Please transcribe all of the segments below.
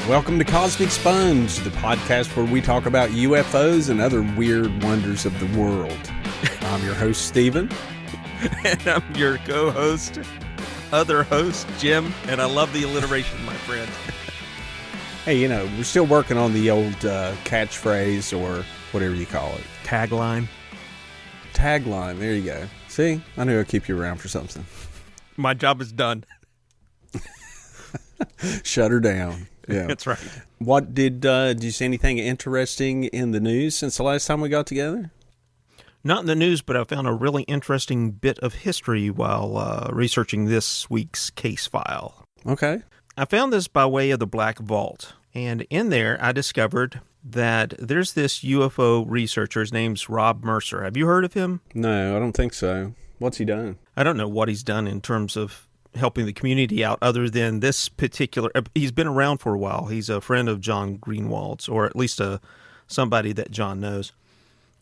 Welcome to Cosmic Sponge, the podcast where we talk about UFOs and other weird wonders of the world. I'm your host, Steven. And I'm your co-host, other host, Jim. And I love the alliteration, my friend. Hey, you know, we're still working on the old catchphrase or whatever you call it. Tagline. Tagline, there you go. See, I knew I'd keep you around for something. My job is done. Shut her down. Yeah, that's right. What did you see anything interesting in the news since the last time we got together? Not in the news, but I found a really interesting bit of history while researching this week's case file. Okay. I found this by way of the Black Vault, and in there I discovered that there's this UFO researcher. His name's Rob Mercer. Have you heard of him? No, I don't think so. What's he done? I don't know what he's done in terms of helping the community out other than this particular. He's been around for a while. He's a friend of John Greenwald's, or at least somebody that John knows.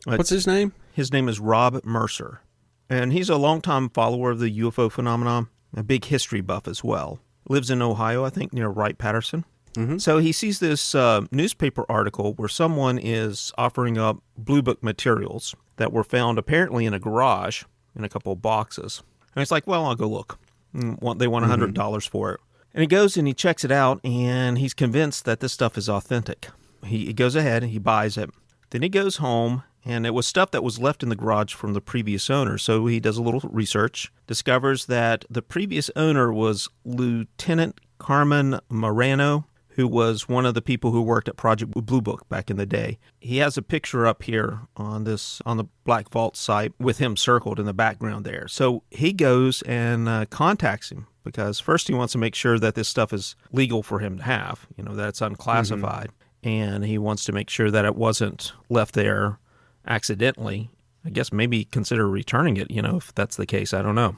What's his name? His name is Rob Mercer, and he's a longtime follower of the UFO phenomenon, a big history buff as well. Lives in Ohio, I think, near Wright-Patterson. Mm-hmm. So he sees this newspaper article where someone is offering up Bluebook materials that were found apparently in a garage in a couple of boxes. And he's like, well, I'll go look. They want $100 for it. And he goes and he checks it out, and he's convinced that this stuff is authentic. He goes ahead and he buys it. Then he goes home, and it was stuff that was left in the garage from the previous owner. So he does a little research, discovers that the previous owner was Lieutenant Carmen Marano, who was one of the people who worked at Project Bluebook back in the day. He has a picture up here on the Black Vault site with him circled in the background there. So he goes and contacts him because first he wants to make sure that this stuff is legal for him to have, that it's unclassified. Mm-hmm. And he wants to make sure that it wasn't left there accidentally. I guess maybe consider returning it, if that's the case. I don't know.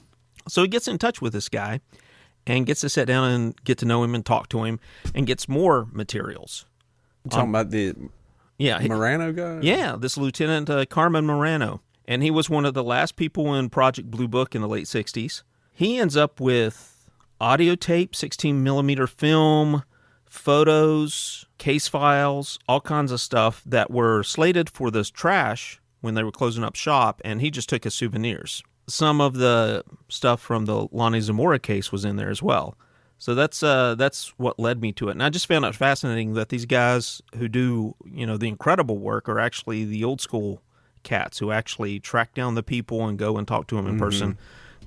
So he gets in touch with this guy and gets to sit down and get to know him and talk to him and gets more materials. You're talking about the Marano guy? Yeah, this Lieutenant Carmen Marano. And he was one of the last people in Project Bluebook in the late 60s. He ends up with audio tape, 16-millimeter film, photos, case files, all kinds of stuff that were slated for this trash when they were closing up shop, and he just took as souvenirs. Some of the stuff from the Lonnie Zamora case was in there as well. So that's what led me to it. And I just found it fascinating that these guys who do, the incredible work are actually the old school cats who actually track down the people and go and talk to them in person,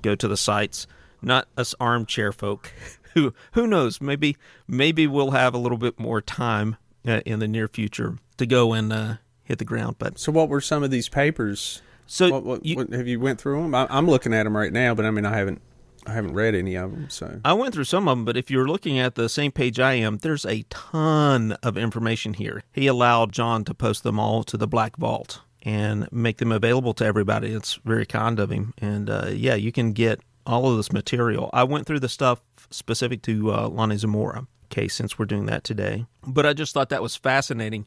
go to the sites, not us armchair folk who knows, maybe we'll have a little bit more time in the near future to go and hit the ground. But so what were some of these papers? So what have you went through them? I'm looking at them right now, but I mean, I haven't read any of them. So I went through some of them, but if you're looking at the same page I am, there's a ton of information here. He allowed John to post them all to the Black Vault and make them available to everybody. It's very kind of him. And you can get all of this material. I went through the stuff specific to Lonnie Zamora case since we're doing that today. But I just thought that was fascinating.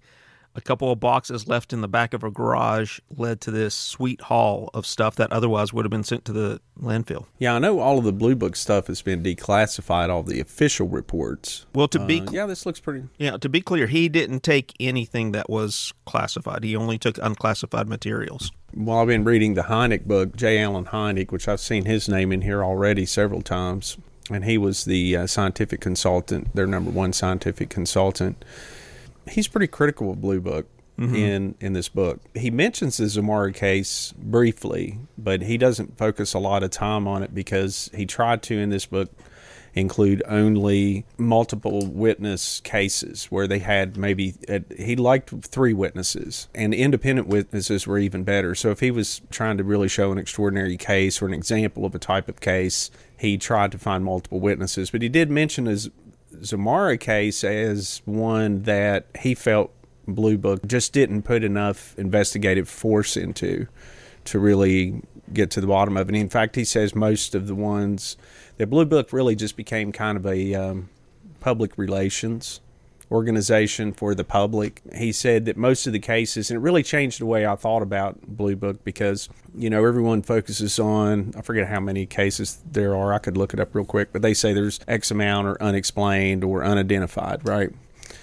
A couple of boxes left in the back of a garage led to this sweet haul of stuff that otherwise would have been sent to the landfill. Yeah, I know all of the Bluebook stuff has been declassified, all the official reports. Well, this looks pretty... Yeah, to be clear, he didn't take anything that was classified. He only took unclassified materials. Well, I've been reading the Hynek book, J. Allen Hynek, which I've seen his name in here already several times. And he was the scientific consultant, their number one scientific consultant. He's pretty critical of Bluebook in this book. He mentions the Zamora case briefly, but he doesn't focus a lot of time on it because he tried to, in this book, include only multiple witness cases where they had he liked 3 witnesses, and independent witnesses were even better. So if he was trying to really show an extraordinary case or an example of a type of case, he tried to find multiple witnesses. But he did mention his Zamora case as one that he felt Bluebook just didn't put enough investigative force into to really get to the bottom of it. And in fact, he says most of the ones that Bluebook really just became kind of a public relations organization for the public. He said that most of the cases, and it really changed the way I thought about Bluebook because, everyone focuses on, I forget how many cases there are. I could look it up real quick, but they say there's X amount or unexplained or unidentified, right?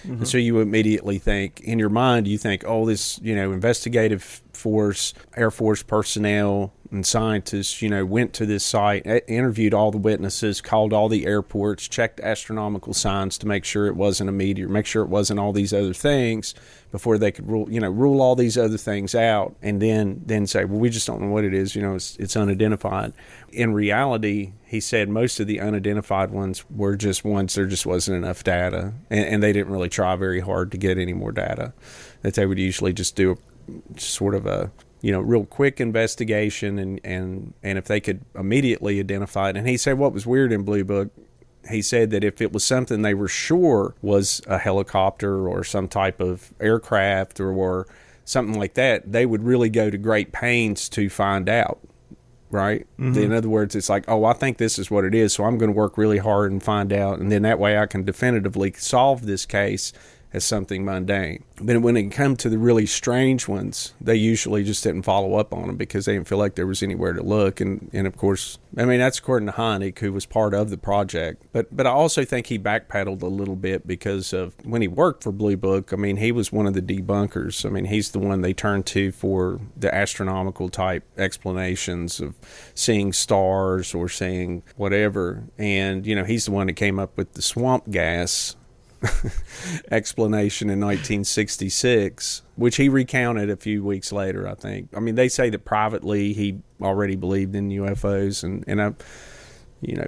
And so you immediately think, in your mind, you think, oh, this, investigative force, Air Force personnel and scientists, went to this site, interviewed all the witnesses, called all the airports, checked astronomical signs to make sure it wasn't a meteor, make sure it wasn't all these other things before they could rule all these other things out, and then say, well, we just don't know what it is, it's unidentified. In reality, he said most of the unidentified ones were just ones there just wasn't enough data, and they didn't really try very hard to get any more data, that they would usually just do sort of a real quick investigation, and if they could immediately identify it. And he said what was weird in Bluebook, he said that if it was something they were sure was a helicopter or some type of aircraft or something like that, they would really go to great pains to find out, right? Mm-hmm. In other words, it's like, oh, I think this is what it is, so I'm going to work really hard and find out, and then that way I can definitively solve this case as something mundane. But when it comes to the really strange ones, they usually just didn't follow up on them because they didn't feel like there was anywhere to look. And of course, that's according to Hynek, who was part of the project. But I also think he backpedaled a little bit because of when he worked for Bluebook, he was one of the debunkers. He's the one they turned to for the astronomical type explanations of seeing stars or seeing whatever. And, he's the one that came up with the swamp gas explanation in 1966, which he recounted a few weeks later, I think. They say that privately he already believed in UFOs, and I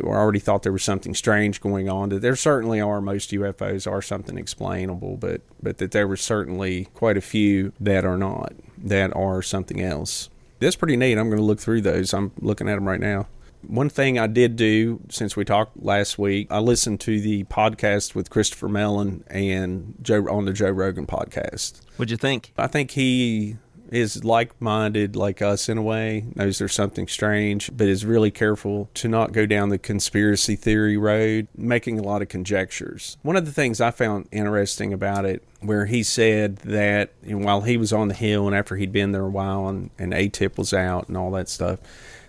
already thought there was something strange going on. That there certainly are, most UFOs are something explainable, but that there were certainly quite a few that are not, that are something else. That's pretty neat. I'm going to look through those. I'm looking at them right now. One thing I did do since we talked last week, I listened to the podcast with Christopher Mellon and on the Joe Rogan podcast. What'd you think? I think he is like-minded like us in a way, knows there's something strange, but is really careful to not go down the conspiracy theory road, making a lot of conjectures. One of the things I found interesting about it, where he said that while he was on the Hill and after he'd been there a while and ATIP was out and all that stuff,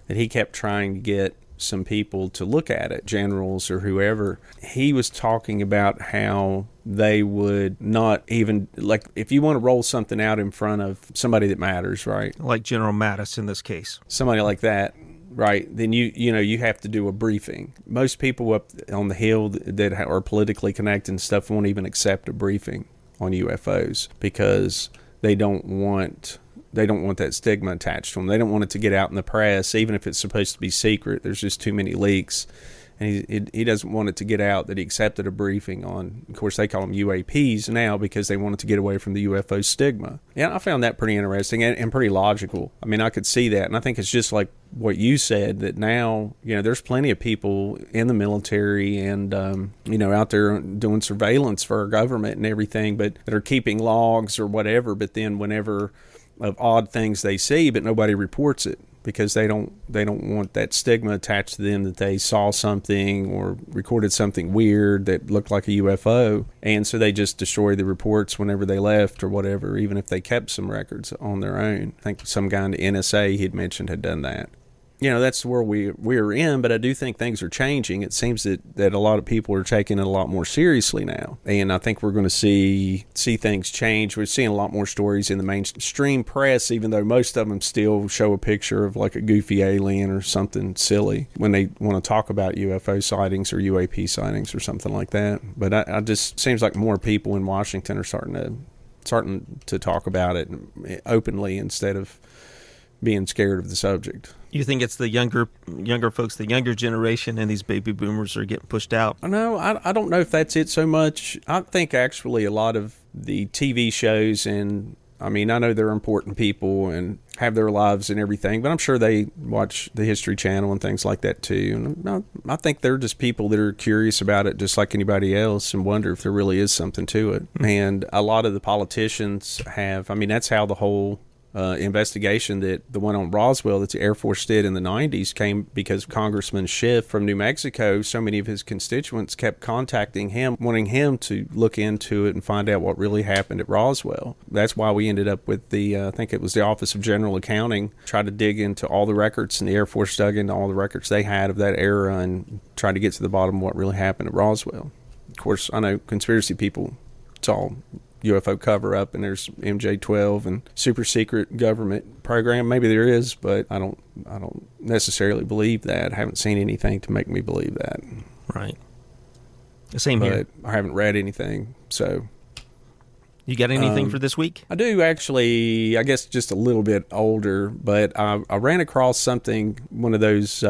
that he kept trying to get some people to look at it, generals or whoever. He was talking about how they would not even, like, if you want to roll something out in front of somebody that matters, right? Like General Mattis in this case. Somebody like that, right? Then you have to do a briefing. Most people up on the Hill that are politically connected and stuff won't even accept a briefing on UFOs because they don't want that stigma attached to them. They don't want it to get out in the press, even if it's supposed to be secret. There's just too many leaks. And he doesn't want it to get out that he accepted a briefing on, of course, they call them UAPs now because they wanted to get away from the UFO stigma. Yeah, I found that pretty interesting and pretty logical. I could see that. And I think it's just like what you said, that now, there's plenty of people in the military and, out there doing surveillance for our government and everything, but that are keeping logs or whatever. But then whenever of odd things they see, but nobody reports it because they don't want that stigma attached to them that they saw something or recorded something weird that looked like a UFO, and so they just destroy the reports whenever they left or whatever, even if they kept some records on their own. I think some guy in the NSA he'd mentioned had done that. That's where we're in, but I do think things are changing. It seems that a lot of people are taking it a lot more seriously now, and I think we're going to see things change. We're seeing a lot more stories in the mainstream press, even though most of them still show a picture of like a goofy alien or something silly when they want to talk about UFO sightings or UAP sightings or something like that. But I just seems like more people in Washington are starting to talk about it openly instead of being scared of the subject. You think it's the younger folks, the younger generation, and these baby boomers are getting pushed out? No, I don't know if that's it so much. I think actually a lot of the TV shows, and I know they're important people and have their lives and everything, but I'm sure they watch the History Channel and things like that too. And I think they're just people that are curious about it just like anybody else and wonder if there really is something to it. Mm-hmm. And a lot of the politicians have, that's how the whole investigation, that the one on Roswell that the Air Force did in the 90s, came because Congressman Schiff from New Mexico, so many of his constituents kept contacting him, wanting him to look into it and find out what really happened at Roswell. That's why we ended up with I think it was the Office of General Accounting, tried to dig into all the records, and the Air Force dug into all the records they had of that era and tried to get to the bottom of what really happened at Roswell. Of course, I know conspiracy people it's all UFO cover-up, and there's MJ-12 and super secret government program. Maybe there is, but I don't necessarily believe that. I haven't seen anything to make me believe that. Right. Same here. I haven't read anything, so... You got anything for this week? I do, actually. I guess just a little bit older, but I ran across something, one of those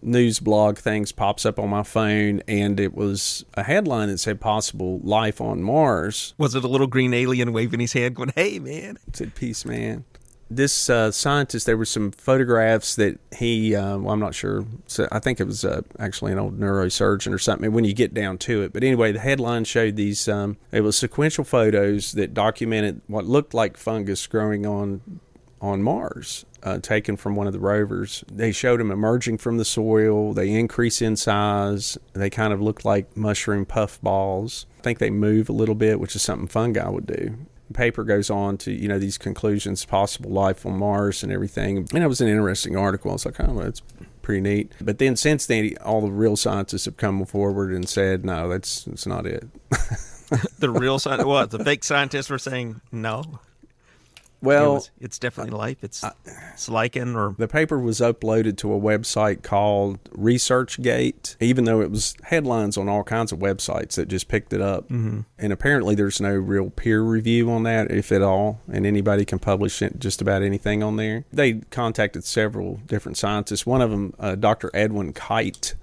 news blog things pops up on my phone, and it was a headline that said possible life on Mars. Was it a little green alien waving his hand going, hey, man? It said, peace, man. This scientist, there were some photographs that he, I'm not sure, so I think it was actually an old neurosurgeon or something when you get down to it. But anyway, the headline showed these, it was sequential photos that documented what looked like fungus growing on Mars, taken from one of the rovers. They showed them emerging from the soil. They increase in size. They kind of look like mushroom puff balls. I think they move a little bit, which is something fungi would do. The paper goes on to, these conclusions, possible life on Mars and everything. And it was an interesting article. I was like, oh, that's pretty neat. But then since then, all the real scientists have come forward and said, no, that's not it. The real scientists, what? The fake scientists were saying no? Well, it's definitely life. It's lichen or... The paper was uploaded to a website called ResearchGate, even though it was headlines on all kinds of websites that just picked it up. Mm-hmm. And apparently there's no real peer review on that, if at all, and anybody can publish just about anything on there. They contacted several different scientists. One of them, Dr. Edwin Kite,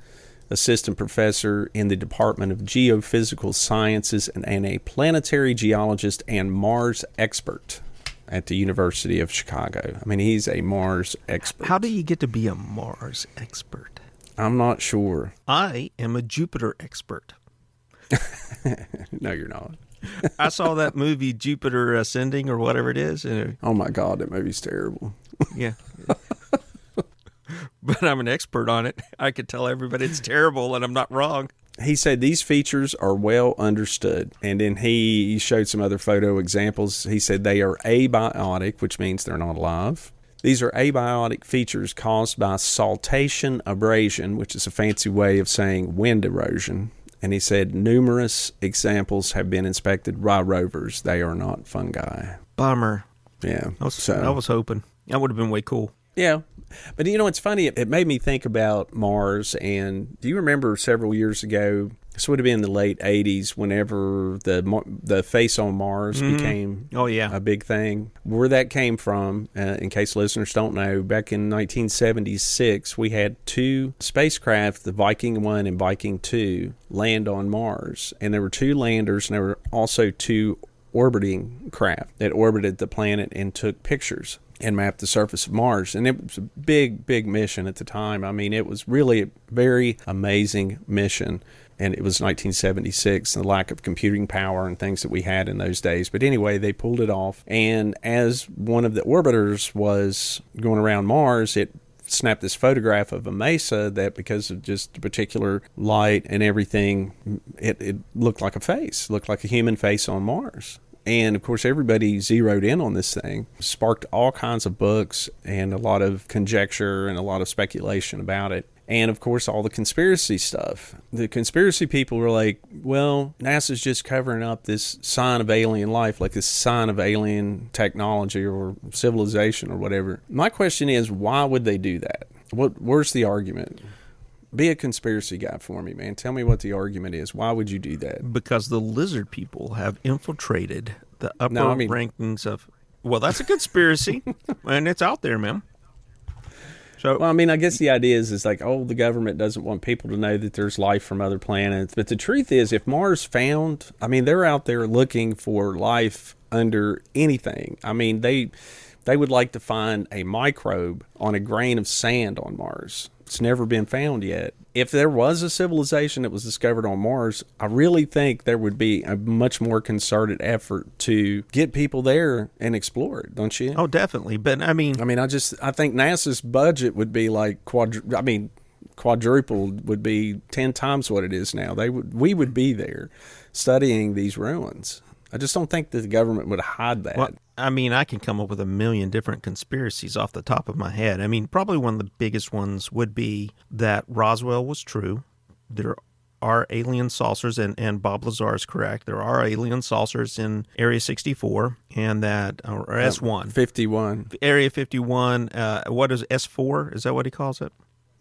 assistant professor in the Department of Geophysical Sciences and a planetary geologist and Mars expert at the University of Chicago. I mean, he's a Mars expert. How do you get to be a Mars expert? I'm not sure. I am a Jupiter expert. No, you're not. I saw that movie Jupiter Ascending or whatever it is. Oh my God, that movie's terrible. Yeah. But I'm an expert on it. I could tell everybody it's terrible and I'm not wrong. He said these features are well understood. And then he showed some other photo examples. He said they are abiotic, which means they're not alive. These are abiotic features caused by saltation abrasion, which is a fancy way of saying wind erosion. And he said numerous examples have been inspected by rovers. They are not fungi. Bummer. Yeah. I was hoping. That would have been way cool. Yeah. But, it's funny. It made me think about Mars. And do you remember several years ago, this would have been the late 80s, whenever the face on Mars became a big thing? Where that came from, in case listeners don't know, back in 1976, we had two spacecraft, the Viking 1 and Viking 2, land on Mars. And there were two landers, and there were also two orbiting craft that orbited the planet and took pictures and mapped the surface of Mars. And it was a big, big mission at the time. I mean, it was really a very amazing mission. And it was 1976, and the lack of computing power and things that we had in those days. But anyway, they pulled it off. And as one of the orbiters was going around Mars, it snapped this photograph of a mesa that, because of just the particular light and everything, it looked like a face, looked like a human face on Mars. And, of course, everybody zeroed in on this thing, sparked all kinds of books and a lot of conjecture and a lot of speculation about it. And, of course, all the conspiracy stuff. The conspiracy people were like, well, NASA's just covering up this sign of alien life, like this sign of alien technology or civilization or whatever. My question is, why would they do that? Where's the argument? Be a conspiracy guy for me, man. Tell me what the argument is. Why would you do that? Because the lizard people have infiltrated the upper rankings of... Well, that's a conspiracy, and it's out there, man. So, well, I mean, I guess the idea is like, the government doesn't want people to know that there's life from other planets. But the truth is, if Mars found... I mean, they're out there looking for life under anything. I mean, they would like to find a microbe on a grain of sand on Mars. It's never been found yet. If there was a civilization that was discovered on Mars, I really think there would be a much more concerted effort to get people there and explore it, don't you? Oh, definitely. But I think NASA's budget would be like quadrupled, would be 10 times what it is now. We would be there studying these ruins. I just don't think that the government would hide that. Well, I mean, I can come up with a million different conspiracies off the top of my head. I mean, probably one of the biggest ones would be that Roswell was true. There are alien saucers, and Bob Lazar is correct. There are alien saucers in Area 64 and that, or S1. 51. Area 51, what is S4? Is that what he calls it?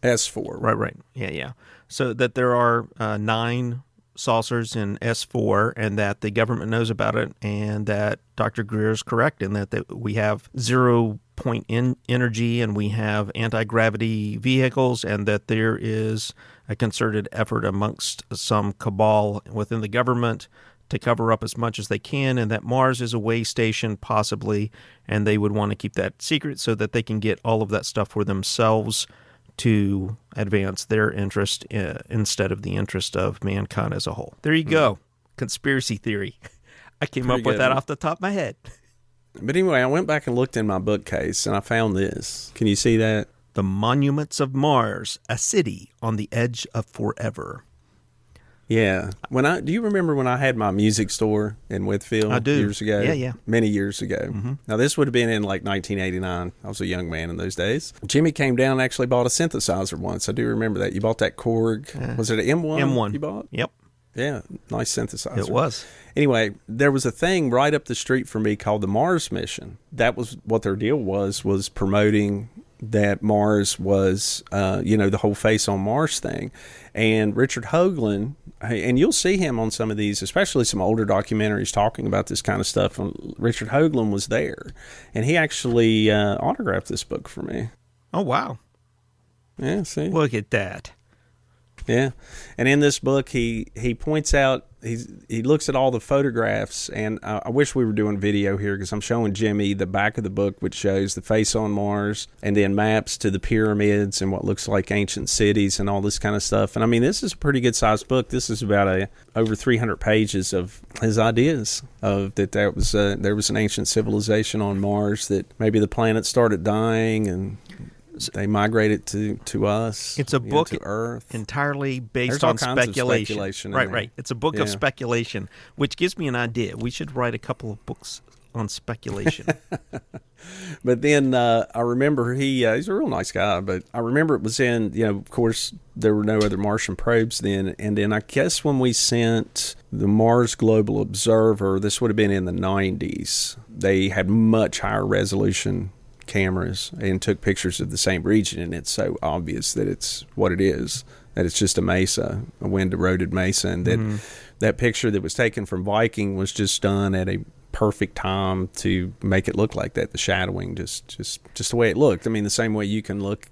S4. Right. Yeah. So that there are 9 saucers in S4, and that the government knows about it, and that Dr. Greer is correct in that we have 0-point energy, and we have anti-gravity vehicles, and that there is a concerted effort amongst some cabal within the government to cover up as much as they can, and that Mars is a way station possibly, and they would want to keep that secret so that they can get all of that stuff for themselves to advance their interest instead of the interest of mankind as a whole. There you go. Conspiracy theory. I came up with that off the top of my head. But anyway, I went back and looked in my bookcase, and I found this. Can you see that? The Monuments of Mars, a city on the edge of forever. Yeah. Do you remember when I had my music store in Whitfield? I do. Years ago? Yeah. Many years ago. Mm-hmm. Now, this would have been in like 1989. I was a young man in those days. Jimmy came down and actually bought a synthesizer once. I do remember that. You bought that Korg. Was it an M1? M1. You bought? Yep. Yeah. Nice synthesizer. It was. Anyway, there was a thing right up the street from me called the Mars Mission. That was what their deal was promoting that Mars was, the whole Face on Mars thing. And Richard Hoagland, and you'll see him on some of these, especially some older documentaries talking about this kind of stuff. Richard Hoagland was there, and he actually autographed this book for me. Oh, wow. Yeah, see? Look at that. Yeah. And in this book, he points out, he looks at all the photographs, and I wish we were doing video here because I'm showing Jimmy the back of the book, which shows the face on Mars, and then maps to the pyramids and what looks like ancient cities and all this kind of stuff. And I mean, this is a pretty good sized book. This is about over 300 pages of his ideas of that there was an ancient civilization on Mars, that maybe the planet started dying and they migrated to us. It's a book to Earth. entirely based There's on all kinds of speculation. in there. Right. It's a book of speculation, which gives me an idea. We should write a couple of books on speculation. But then I remember he's a real nice guy, but I remember it was in, of course, there were no other Martian probes then. And then I guess when we sent the Mars Global Observer, this would have been in the 90s, they had much higher resolution cameras and took pictures of the same region, and it's so obvious that it's what it is, that it's just a mesa, a wind-eroded mesa, and that that picture that was taken from Viking was just done at a perfect time to make it look like that, the shadowing, just the way it looked. I mean, the same way you can look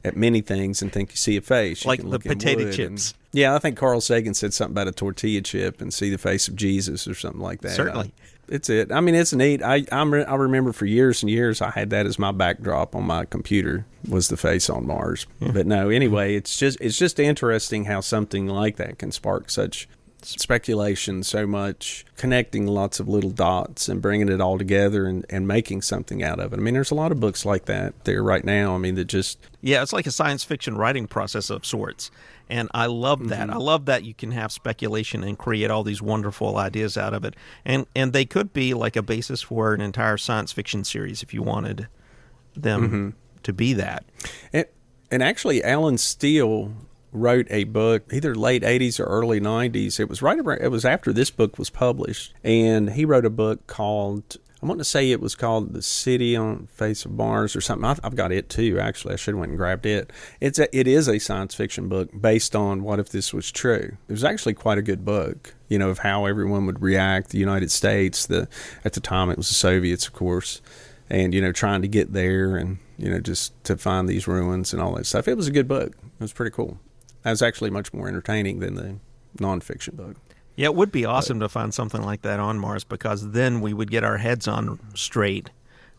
at many things and think you see a face. Like the potato chips. Yeah, I think Carl Sagan said something about a tortilla chip and see the face of Jesus or something like that. Certainly. It's it. I mean, it's neat. I remember for years and years I had that as my backdrop on my computer, was the face on Mars. Yeah. But no, anyway, it's just interesting how something like that can spark such speculation, so much connecting lots of little dots and bringing it all together and making something out of it. I mean, there's a lot of books like that there right now. I mean, that just... Yeah, it's like a science fiction writing process of sorts. And I love that. I love that you can have speculation and create all these wonderful ideas out of it. And they could be like a basis for an entire science fiction series if you wanted them to be that. And actually, Alan Steele wrote a book either late 80s or early 90s. It was after this book was published. And he wrote a book called... I want to say it was called The City on Face of Mars or something. I've got it too, actually. I should have went and grabbed it. It is a science fiction book based on what if this was true. It was actually quite a good book, of how everyone would react. The United States, at the time it was the Soviets, of course, and, trying to get there and, just to find these ruins and all that stuff. It was a good book. It was pretty cool. That was actually much more entertaining than the nonfiction book. Yeah, it would be awesome to find something like that on Mars, because then we would get our heads on straight.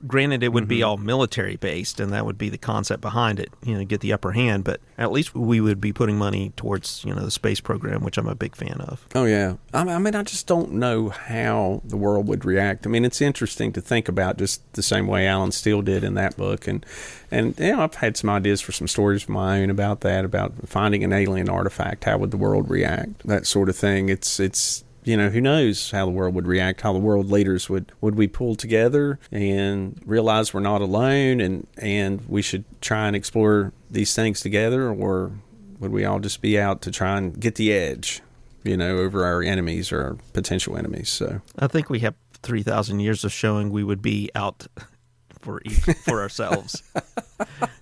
Granted, it would be all military-based, and that would be the concept behind it, get the upper hand, but at least we would be putting money towards, the space program, which I'm a big fan of. Oh, yeah. I mean, I just don't know how the world would react. I mean, it's interesting to think about just the same way Alan Steele did in that book, and I've had some ideas for some stories of my own about that, about finding an alien artifact. How would the world react? That sort of thing. It's who knows how the world would react, how the world leaders would we pull together and realize we're not alone and we should try and explore these things together, or Would we all just be out to try and get the edge, over our enemies or our potential enemies? So I think we have 3,000 years of showing we would be out for ourselves.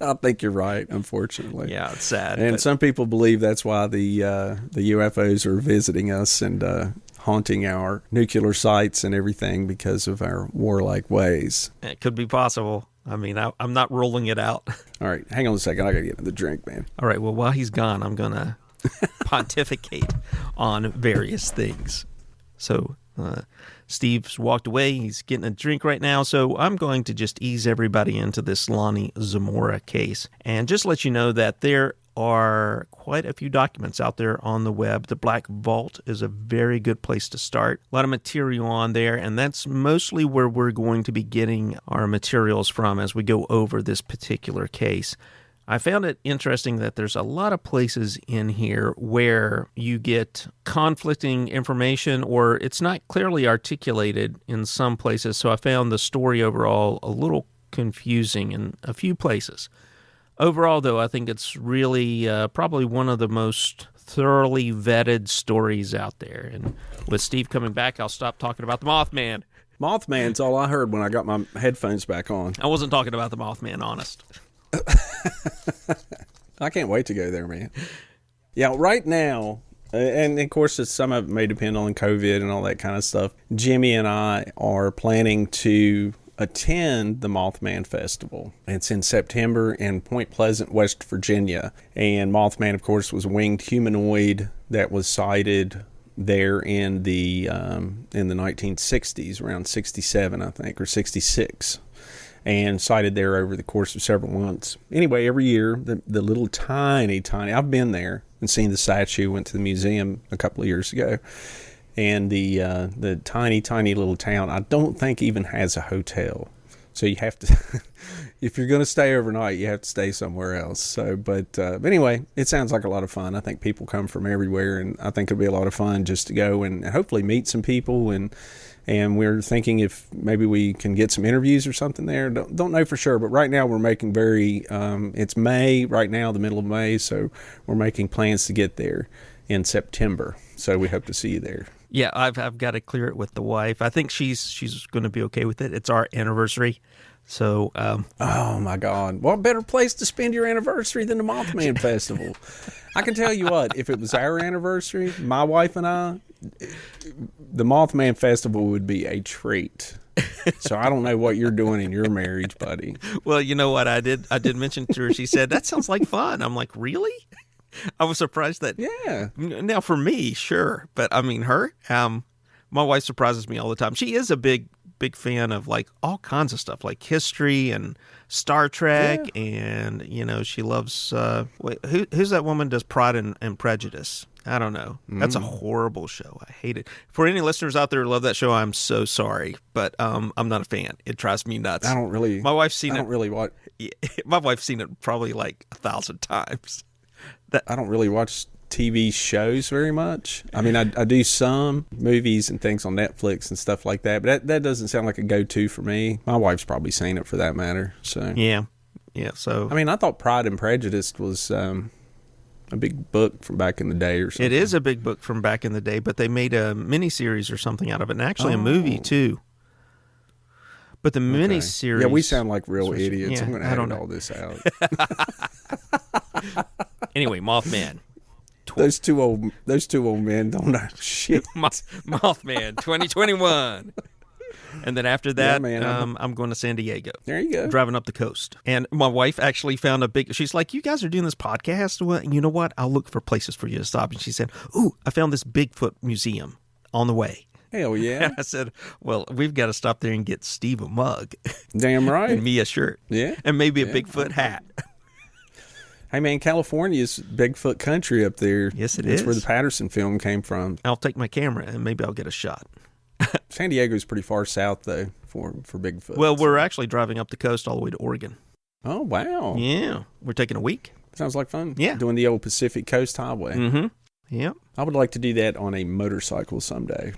I think you're right, unfortunately. Yeah, it's sad. And some people believe that's why the UFOs are visiting us and haunting our nuclear sites and everything because of our warlike ways. It could be possible. I mean, I'm not ruling it out. All right, hang on a second. I got to get the drink, man. All right, well, while he's gone, I'm going to pontificate on various things. So Steve's walked away. He's getting a drink right now. So I'm going to just ease everybody into this Lonnie Zamora case and just let you know that there are quite a few documents out there on the web. The Black Vault is a very good place to start. A lot of material on there, and that's mostly where we're going to be getting our materials from as we go over this particular case. I found it interesting that there's a lot of places in here where you get conflicting information or it's not clearly articulated in some places. So I found the story overall a little confusing in a few places. Overall, though, I think it's really probably one of the most thoroughly vetted stories out there. And with Steve coming back, I'll stop talking about the Mothman. Mothman's all I heard when I got my headphones back on. I wasn't talking about the Mothman, honest. I can't wait to go there, man. Yeah, right now, and of course, some of it may depend on COVID and all that kind of stuff. Jimmy and I are planning to attend the Mothman Festival. It's in September in Point Pleasant, West Virginia. And Mothman, of course, was a winged humanoid that was sighted there in the 1960s, around 67, I think, or 66. And sighted there over the course of several months. Anyway, every year, the little tiny, I've been there and seen the statue, went to the museum a couple of years ago. And the tiny little town, I don't think even has a hotel. So you have to, if you're going to stay overnight, you have to stay somewhere else. So, but anyway, it sounds like a lot of fun. I think people come from everywhere, and I think it'll be a lot of fun just to go and hopefully meet some people. And we're thinking if maybe we can get some interviews or something there. Don't know for sure, but right now we're making it's May right now, the middle of May, so we're making plans to get there in September. So we hope to see you there. Yeah, I've got to clear it with the wife. I think she's going to be okay with it. It's our anniversary. So, oh my God. What better place to spend your anniversary than the Mothman Festival? I can tell you what, if it was our anniversary, my wife and I, the Mothman Festival would be a treat. So I don't know what you're doing in your marriage, buddy. Well, you know what I did mention to her. She said, that sounds like fun. I'm like, really? I was surprised that. Yeah. Now, for me, sure. But I mean, her, my wife surprises me all the time. She is a big fan of like all kinds of stuff, like history and Star Trek. Yeah. And, she loves, who's that woman does Pride and Prejudice? I don't know. That's a horrible show. I hate it. For any listeners out there who love that show, I'm so sorry. But I'm not a fan. It drives me nuts. My wife's seen it. I don't really watch. My wife's seen it probably like 1,000 times. I don't really watch TV shows very much. I mean, I do some movies and things on Netflix and stuff like that, but that doesn't sound like a go-to for me. My wife's probably seen it for that matter. So yeah. So I mean, I thought Pride and Prejudice was a big book from back in the day or something. It is a big book from back in the day, but they made a miniseries or something out of it, and actually a movie too. But the miniseries... Yeah, we sound like real idiots. Yeah, I'm going to edit all this out. Anyway, Mothman. Those two old men don't know shit. Mothman 2021. And then after that, yeah, man, I'm going to San Diego. There you go. Driving up the coast. And my wife actually found she's like, you guys are doing this podcast? Well, you know what? I'll look for places for you to stop. And she said, ooh, I found this Bigfoot museum on the way. Hell yeah. And I said, well, we've got to stop there and get Steve a mug. Damn right. And me a shirt. Yeah. And maybe a Bigfoot hat. Hey, man, California's Bigfoot country up there. Yes, it is. That's where the Patterson film came from. I'll take my camera and maybe I'll get a shot. San Diego's pretty far south, though, for Bigfoot. Well, we're actually driving up the coast all the way to Oregon. Oh, wow. Yeah. We're taking a week. Sounds like fun. Yeah. Doing the old Pacific Coast Highway. Mm-hmm. Yep. I would like to do that on a motorcycle someday.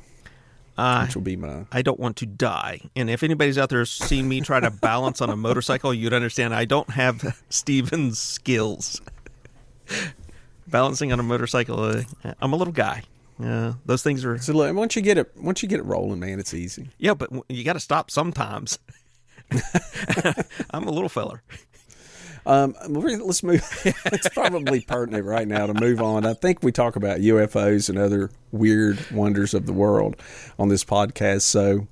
Which will be I don't want to die. And if anybody's out there seen me try to balance on a motorcycle, you'd understand I don't have Steven's skills. balancing on a motorcycle. I'm a little guy. Those things are. So look, once you get it rolling, man, it's easy. Yeah, but you got to stop sometimes. I'm a little feller. Let's move. It's probably pertinent right now to move on. I think we talk about UFOs and other weird wonders of the world on this podcast. So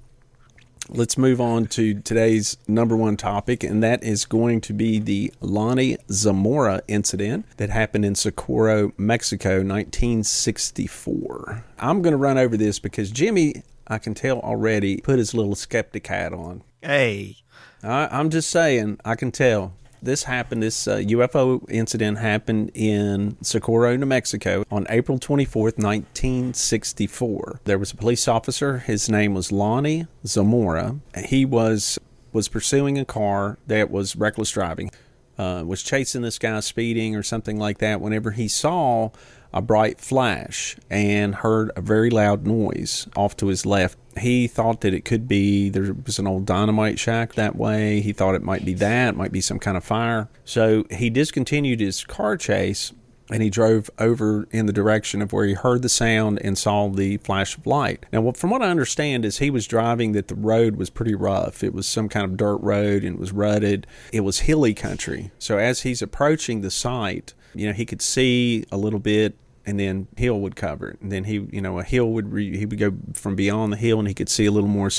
let's move on to today's number one topic, and that is going to be the Lonnie Zamora Incident that happened in Socorro, Mexico, 1964. I'm going to run over this because Jimmy, I can tell already, put his little skeptic hat on. Hey. I'm just saying, I can tell. This UFO incident happened in Socorro, New Mexico on April 24th, 1964. There was a police officer. His name was Lonnie Zamora. He was pursuing a car that was reckless driving, was chasing this guy speeding or something like that whenever he saw a bright flash and heard a very loud noise off to his left. He thought that it could be, there was an old dynamite shack that way. He thought it might be that, it might be some kind of fire. So he discontinued his car chase and he drove over in the direction of where he heard the sound and saw the flash of light. Now, from what I understand is he was driving that the road was pretty rough. It was some kind of dirt road and it was rutted. It was hilly country. So as he's approaching the site, he could see a little bit, and then hill would cover it. And then he would go from beyond the hill and he could see a little more,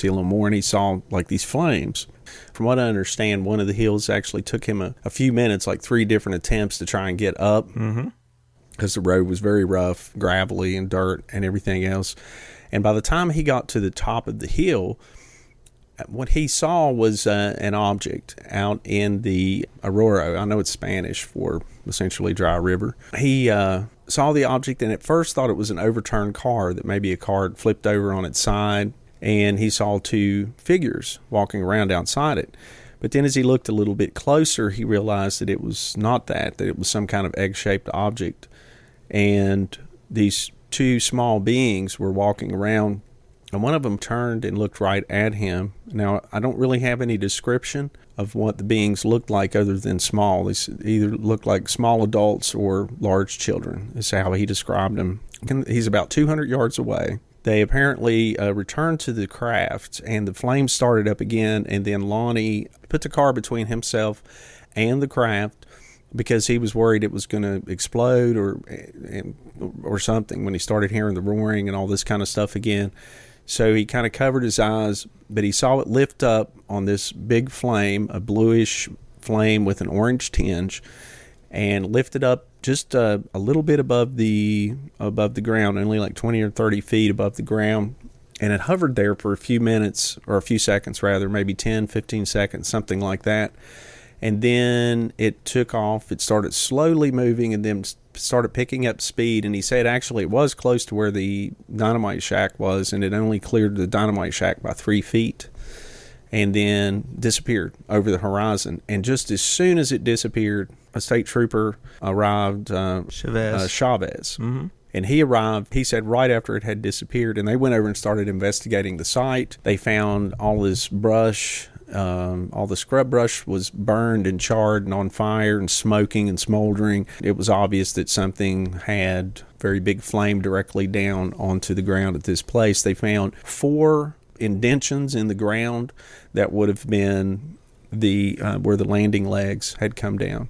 and he saw like these flames. From what I understand, one of the hills actually took him a few minutes, like 3 different attempts to try and get up, because the road was very rough, gravelly and dirt and everything else. And by the time he got to the top of the hill, what he saw was an object out in the Arroyo. I know it's Spanish for essentially dry river. He saw the object and at first thought it was an overturned car, that maybe a car had flipped over on its side, and he saw 2 figures walking around outside it. But then as he looked a little bit closer, he realized that it was not that it was some kind of egg-shaped object. And these 2 small beings were walking around, and one of them turned and looked right at him. Now, I don't really have any description of what the beings looked like other than small. They either looked like small adults or large children, is how he described them. He's about 200 yards away. They apparently returned to the craft, and the flames started up again, and then Lonnie put the car between himself and the craft because he was worried it was going to explode or something when he started hearing the roaring and all this kind of stuff again. So he kind of covered his eyes, but he saw it lift up on this big flame, a bluish flame with an orange tinge, and lifted up just a little bit above the ground, only like 20 or 30 feet above the ground. And it hovered there for a few minutes, or a few seconds rather, maybe 10, 15 seconds, something like that. And then it took off. It started slowly moving and then started picking up speed. And he said actually it was close to where the dynamite shack was, and it only cleared the dynamite shack by 3 feet and then disappeared over the horizon. And just as soon as it disappeared, a state trooper arrived, Chavez. Mm-hmm. And he arrived, he said, right after it had disappeared, and they went over and started investigating the site. They found all this brush. All the scrub brush was burned and charred and on fire and smoking and smoldering. It was obvious that something had very big flame directly down onto the ground at this place. They found 4 indentions in the ground that would have been where the landing legs had come down.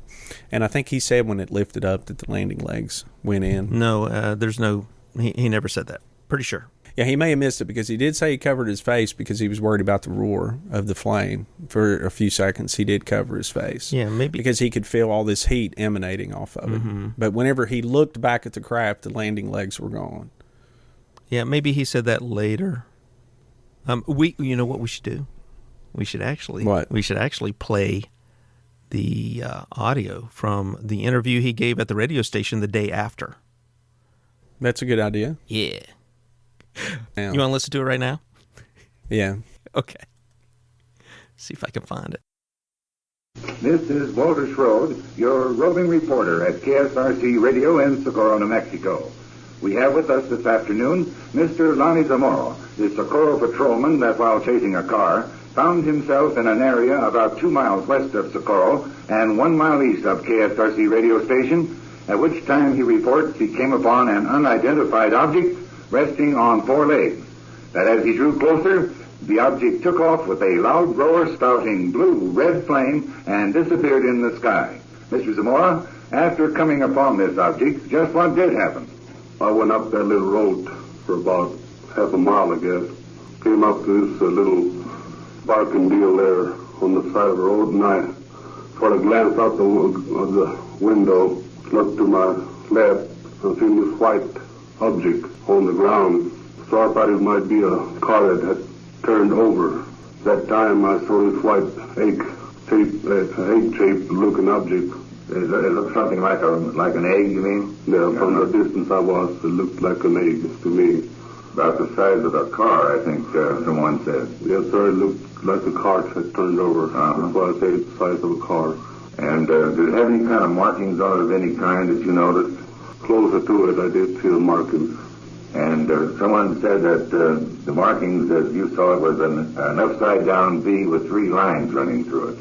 And I think he said when it lifted up that the landing legs went in. No, there's no, he never said that. Pretty sure. Yeah, he may have missed it because he did say he covered his face because he was worried about the roar of the flame. For a few seconds, he did cover his face. Yeah, maybe. Because he could feel all this heat emanating off of it. But whenever he looked back at the craft, the landing legs were gone. Yeah, maybe he said that later. You know what we should do? We should actually... What? We should actually play the audio from the interview he gave at the radio station the day after. That's a good idea. Yeah. Yeah. You want to listen to it right now? Yeah. Okay. See if I can find it. This is Walter Schroed, your roving reporter at KSRC Radio in Socorro, New Mexico. We have with us this afternoon Mr. Lonnie Zamora, the Socorro patrolman that while chasing a car found himself in an area about 2 miles west of Socorro and 1 mile east of KSRC radio station at which time he reports he came upon an unidentified object resting on 4 legs. That as he drew closer, the object took off with a loud roar spouting blue-red flame and disappeared in the sky. Mr. Zamora, after coming upon this object, just what did happen? I went up that little road for about half a mile, I guess. Came up to this little barking deal there on the side of the road, and I sort of glanced out of the window, looked to my left, and seen this white object on the ground. So I thought it might be a car that had turned over. That time I saw this white egg-shaped looking object. It looked something like an egg, you mean? Yeah, from the distance I was, it looked like an egg to me. About the size of a car, I think someone said. Yes, sir, it looked like a car had turned over. That's why I say it's the size of a car. And did it have any kind of markings on it of any kind that you noticed? Closer to it, I did see the markings. And someone said that the markings, as you saw it, was an upside-down V with 3 lines running through it.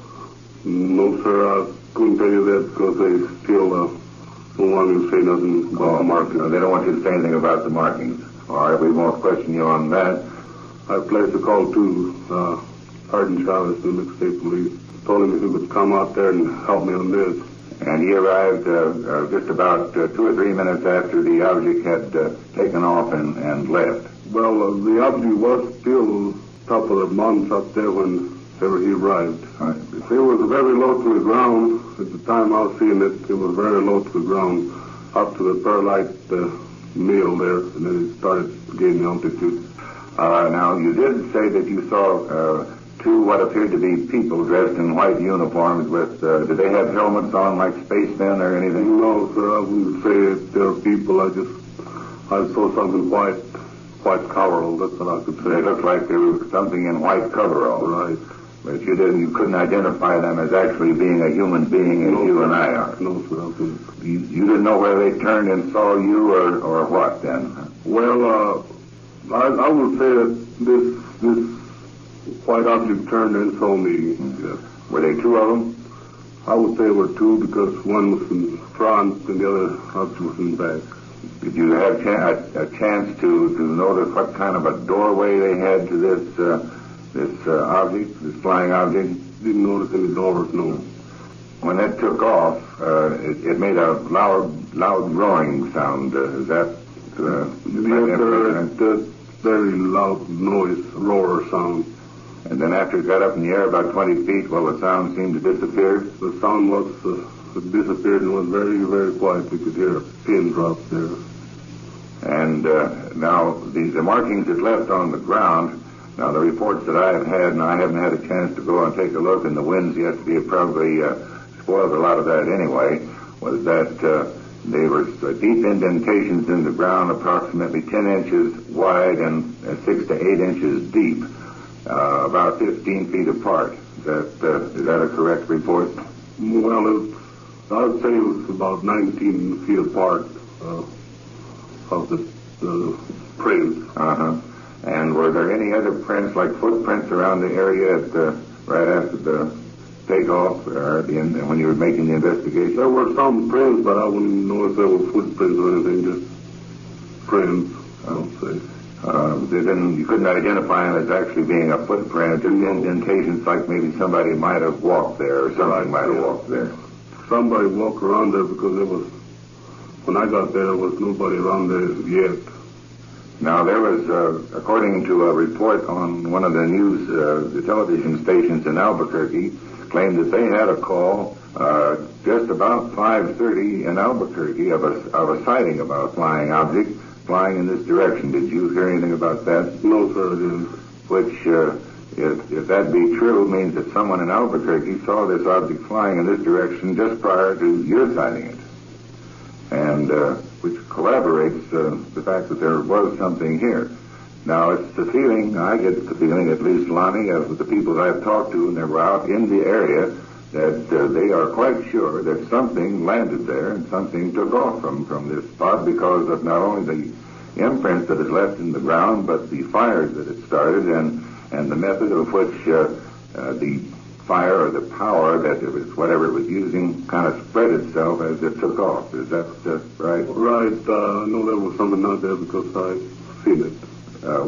No, sir, I couldn't tell you that because they still don't want me to say nothing about the markings. They don't want you to say anything about the markings. All right, we won't question you on that. I placed a call to Sergeant Chavez, New Mexico State Police. Told him if he would come out there and help me on this. And he arrived just about 2 or 3 minutes after the object had taken off and left. Well, the object was still top of the mountains up there whenever he arrived. Right. It was very low to the ground. At the time I was seeing it, it was very low to the ground, up to the perlite mill there, and then it started gaining altitude. Now, you did say that you saw 2 what appeared to be people dressed in white uniforms with, did they have helmets on like spacemen or anything? No, sir, I wouldn't say they were people. I saw something white coverall, that's what I could say. They looked like there was something in white coverall. Right. But you couldn't identify them as actually being a human being as you and I are. No, sir, I couldn't. You didn't know whether they turned and saw you or what then? Well, I would say that this white object turned and saw me. Yes. Were they 2 of them? I would say there were 2 because one was in front and the other object was in back. Did you have a chance to notice what kind of a doorway they had to this object, this flying object? Didn't notice any doors, no. When it took off, it made a loud roaring sound. Is that? Yes, sir. It's very loud noise, roar sound. And then after it got up in the air about 20 feet, the sound seemed to disappear. The sound was disappeared and was very, very quiet. We could hear a pin drop there. And now the markings it left on the ground. Now the reports that I have had, and I haven't had a chance to go and take a look, and the winds yesterday have probably spoiled a lot of that anyway, was that they were deep indentations in the ground, approximately 10 inches wide and 6 to 8 inches deep, about 15 feet apart. Is that a correct report? Well, I would say it was about 19 feet apart of the prints. And were there any other prints, like footprints around the area right after the takeoff, when you were making the investigation? There were some prints, but I wouldn't know if there were footprints or anything, just prints, I would say. You couldn't identify them as actually being a footprint, just indentations like maybe somebody might have walked there or something might have walked there. Somebody walked around there because when I got there was nobody around there yet. Now, there was, according to a report on one of the television stations in Albuquerque, claimed that they had a call just about 5:30 in Albuquerque of a sighting of a flying object flying in this direction. Did you hear anything about that? No, sir, I didn't. Which, if that be true, means that someone in Albuquerque saw this object flying in this direction just prior to your sighting it. And which corroborates the fact that there was something here. Now, it's the feeling, I get the feeling, at least, Lonnie, of the people that I've talked to, and they were out in the area, that they are quite sure that something landed there and something took off from this spot because of not only the imprints that it left in the ground, but the fires that it started and the method of which the fire or the power that it was, whatever it was using, kind of spread itself as it took off. Is that right? Right. I know there was something out there because I seen it.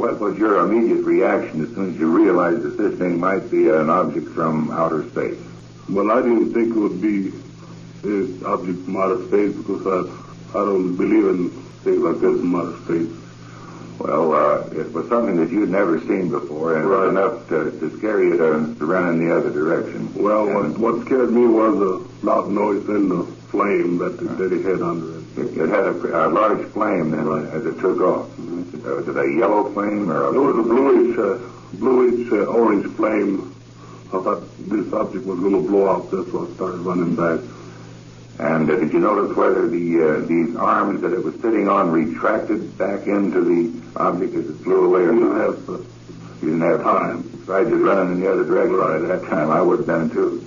What was your immediate reaction as soon as you realized that this thing might be an object from outer space? Well, I didn't think it would be an object from outer space because I don't believe in things like this from outer space. Well, it was something that you'd never seen before, and right. Enough to scare you to run in the other direction. Well, what scared me was the loud noise and the flame that it had under it. It had a large flame then as it took off. Was it a yellow flame or It was a bluish orange flame. I thought this object was going to blow out. That's why I started running back. And did you notice whether these arms that it was sitting on retracted back into the object as it flew away or not? You didn't have time. So I just running in the other direction at that time. I would have done too.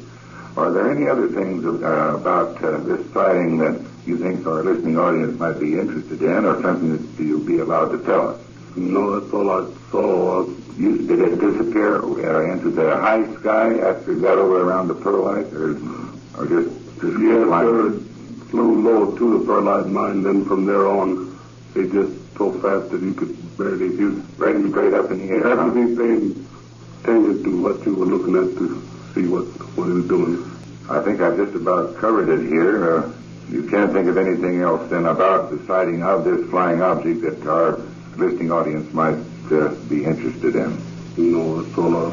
Are there any other things about this sighting that you think our listening audience might be interested in, or something that you'll be allowed to tell us? No, that's all I saw. Did it disappear into the high sky after it got over around the perlite, or just it flew low to the perlite mine, then from there on, it just so fast that you could barely use it straight up in the air. You have to be paying attention to what you were looking at to see what it was doing. I think I've just about covered it here. You can't think of anything else then about the sighting of this flying object that our listening audience might be interested in? No, that's all I'll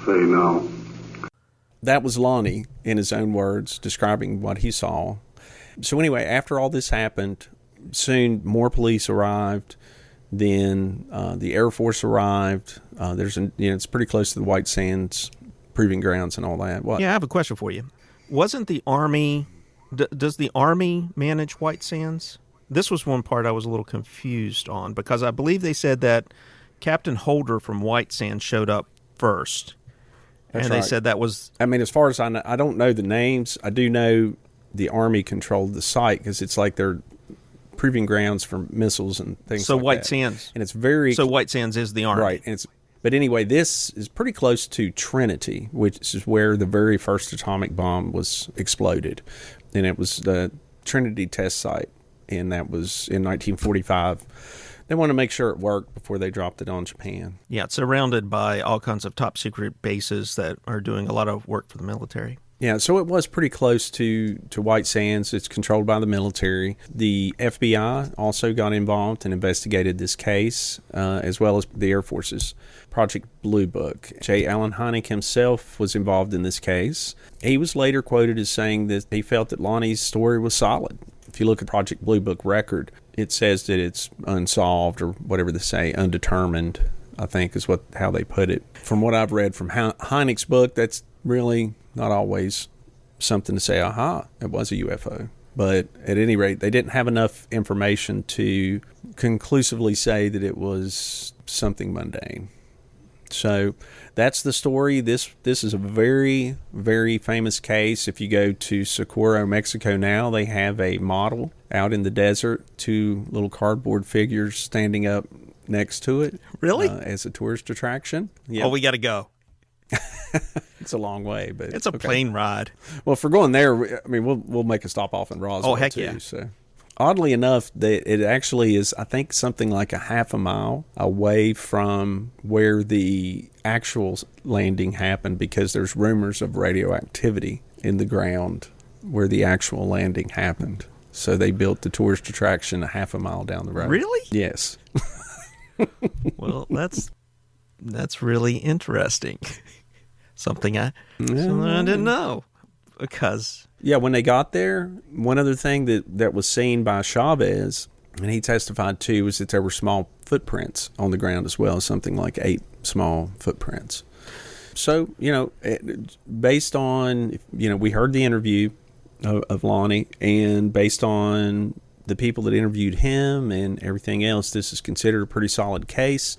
say now. That was Lonnie, in his own words, describing what he saw. So anyway, after all this happened, soon more police arrived. Then the Air Force arrived. It's pretty close to the White Sands Proving Grounds and all that. What? Yeah, I have a question for you. Wasn't the Army... does the Army manage White Sands? This was one part I was a little confused on, because I believe they said that Captain Holder from White Sands showed up first. That's and right. They said that was... I mean, as far as I know, I don't know the names. I do know the Army controlled the site because it's like they're proving grounds for missiles and things like that. So White Sands. And it's very... So White Sands is the Army. Right. But anyway, this is pretty close to Trinity, which is where the very first atomic bomb was exploded. And it was the Trinity test site, and that was in 1945. They wanted to make sure it worked before they dropped it on Japan. Yeah, it's surrounded by all kinds of top-secret bases that are doing a lot of work for the military. Yeah, so it was pretty close to White Sands. It's controlled by the military. The FBI also got involved and investigated this case, as well as the Air Force's Project Bluebook. J. Allen Hynek himself was involved in this case. He was later quoted as saying that he felt that Lonnie's story was solid. If you look at Project Bluebook record, it says that it's unsolved, or whatever they say, undetermined, I think is how they put it. From what I've read from Hynek's book, that's really not always something to say, aha, it was a UFO. But at any rate, they didn't have enough information to conclusively say that it was something mundane. So that's the story. This is a very, very famous case. If you go to Socorro, Mexico now, they have a model out in the desert, 2 little cardboard figures standing up next to it. Really? As a tourist attraction. Yeah. Oh, we got to go. It's a long way, but it's a plane ride. Well, if we're going there, I mean, we'll make a stop off in Roswell. Oh, heck too, yeah. So, oddly enough, it actually is, I think, something like a half a mile away from where the actual landing happened, because there's rumors of radioactivity in the ground where the actual landing happened. So they built the tourist attraction a half a mile down the road. Really? Yes. Well, that's really interesting. Something I didn't know. Because when they got there, one other thing that was seen by Chavez, and he testified to, was that there were small footprints on the ground as well, something like 8 small footprints. So, based on, we heard the interview of Lonnie, and based on the people that interviewed him and everything else, this is considered a pretty solid case.